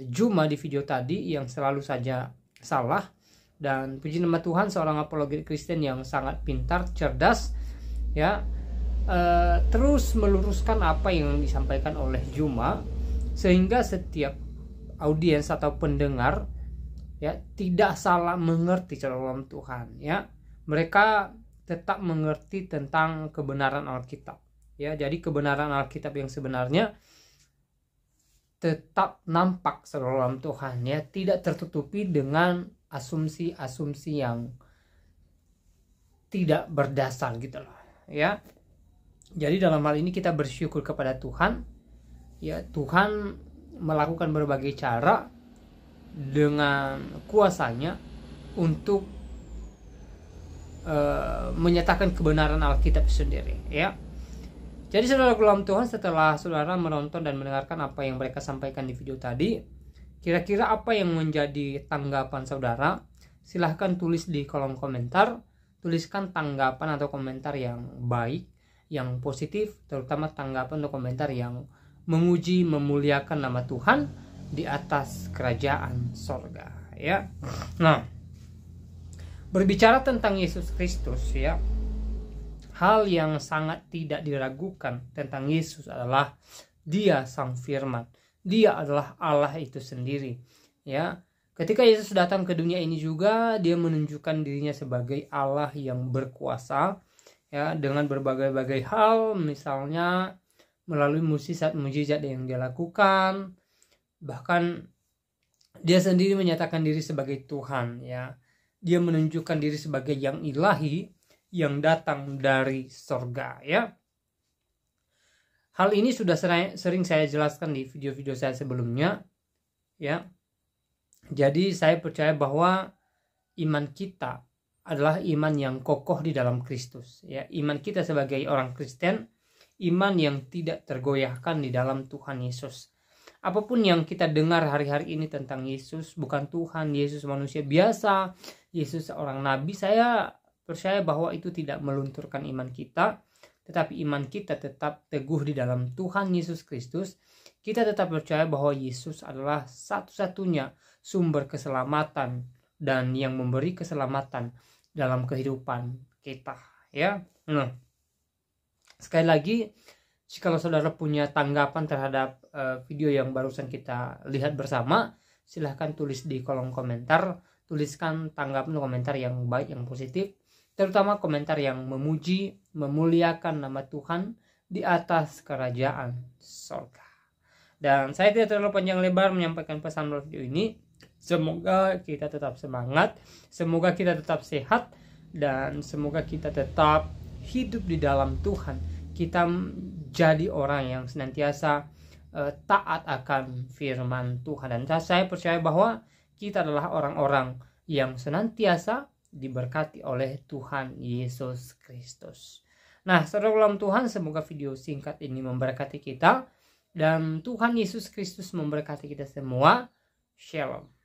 Juma di video tadi yang selalu saja salah. Dan puji nama Tuhan, seorang apologet Kristen yang sangat pintar, cerdas ya, terus meluruskan apa yang disampaikan oleh Juma, sehingga setiap audiens atau pendengar ya tidak salah mengerti dalam Tuhan ya. Mereka tetap mengerti tentang kebenaran Alkitab ya. Jadi kebenaran Alkitab yang sebenarnya tetap nampak dalam Tuhan ya, tidak tertutupi dengan asumsi-asumsi yang tidak berdasar gitu loh ya. Jadi dalam hal ini kita bersyukur kepada Tuhan ya. Tuhan melakukan berbagai cara dengan kuasanya untuk menyatakan kebenaran Alkitab sendiri ya. Jadi saudara dalam Tuhan, setelah saudara menonton dan mendengarkan apa yang mereka sampaikan di video tadi, kira-kira apa yang menjadi tanggapan saudara? Silahkan tulis di kolom komentar. Tuliskan tanggapan atau komentar yang baik, yang positif, terutama tanggapan atau komentar yang memuji, memuliakan nama Tuhan di atas kerajaan sorga ya. Nah, berbicara tentang Yesus Kristus ya, hal yang sangat tidak diragukan tentang Yesus adalah Dia Sang Firman. Dia adalah Allah itu sendiri ya. Ketika Yesus datang ke dunia ini juga, dia menunjukkan dirinya sebagai Allah yang berkuasa, ya, dengan berbagai-bagai hal, misalnya melalui mukjizat yang dia lakukan. Bahkan dia sendiri menyatakan diri sebagai Tuhan, ya. Dia menunjukkan diri sebagai yang ilahi yang datang dari surga, ya. Hal ini sudah sering saya jelaskan di video-video saya sebelumnya, ya. Jadi saya percaya bahwa iman kita adalah iman yang kokoh di dalam Kristus, ya. Iman kita sebagai orang Kristen, iman yang tidak tergoyahkan di dalam Tuhan Yesus. Apapun yang kita dengar hari-hari ini tentang Yesus, bukan Tuhan, Yesus manusia biasa, Yesus seorang nabi, saya percaya bahwa itu tidak melunturkan iman kita, tetapi iman kita tetap teguh di dalam Tuhan Yesus Kristus. Kita tetap percaya bahwa Yesus adalah satu-satunya sumber keselamatan dan yang memberi keselamatan dalam kehidupan kita, ya. Nah, sekali lagi, jika saudara punya tanggapan terhadap video yang barusan kita lihat bersama, silahkan tulis di kolom komentar. Tuliskan tanggapan komentar yang baik, yang positif, terutama komentar yang memuji, memuliakan nama Tuhan di atas kerajaan surga. Dan saya tidak terlalu panjang lebar menyampaikan pesan dalam video ini. Semoga kita tetap semangat, semoga kita tetap sehat, dan semoga kita tetap hidup di dalam Tuhan. Kita jadi orang yang senantiasa taat akan firman Tuhan. Dan saya percaya bahwa kita adalah orang-orang yang senantiasa diberkati oleh Tuhan Yesus Kristus. Nah, saudara dalam Tuhan, semoga video singkat ini memberkati kita, dan Tuhan Yesus Kristus memberkati kita semua. Shalom.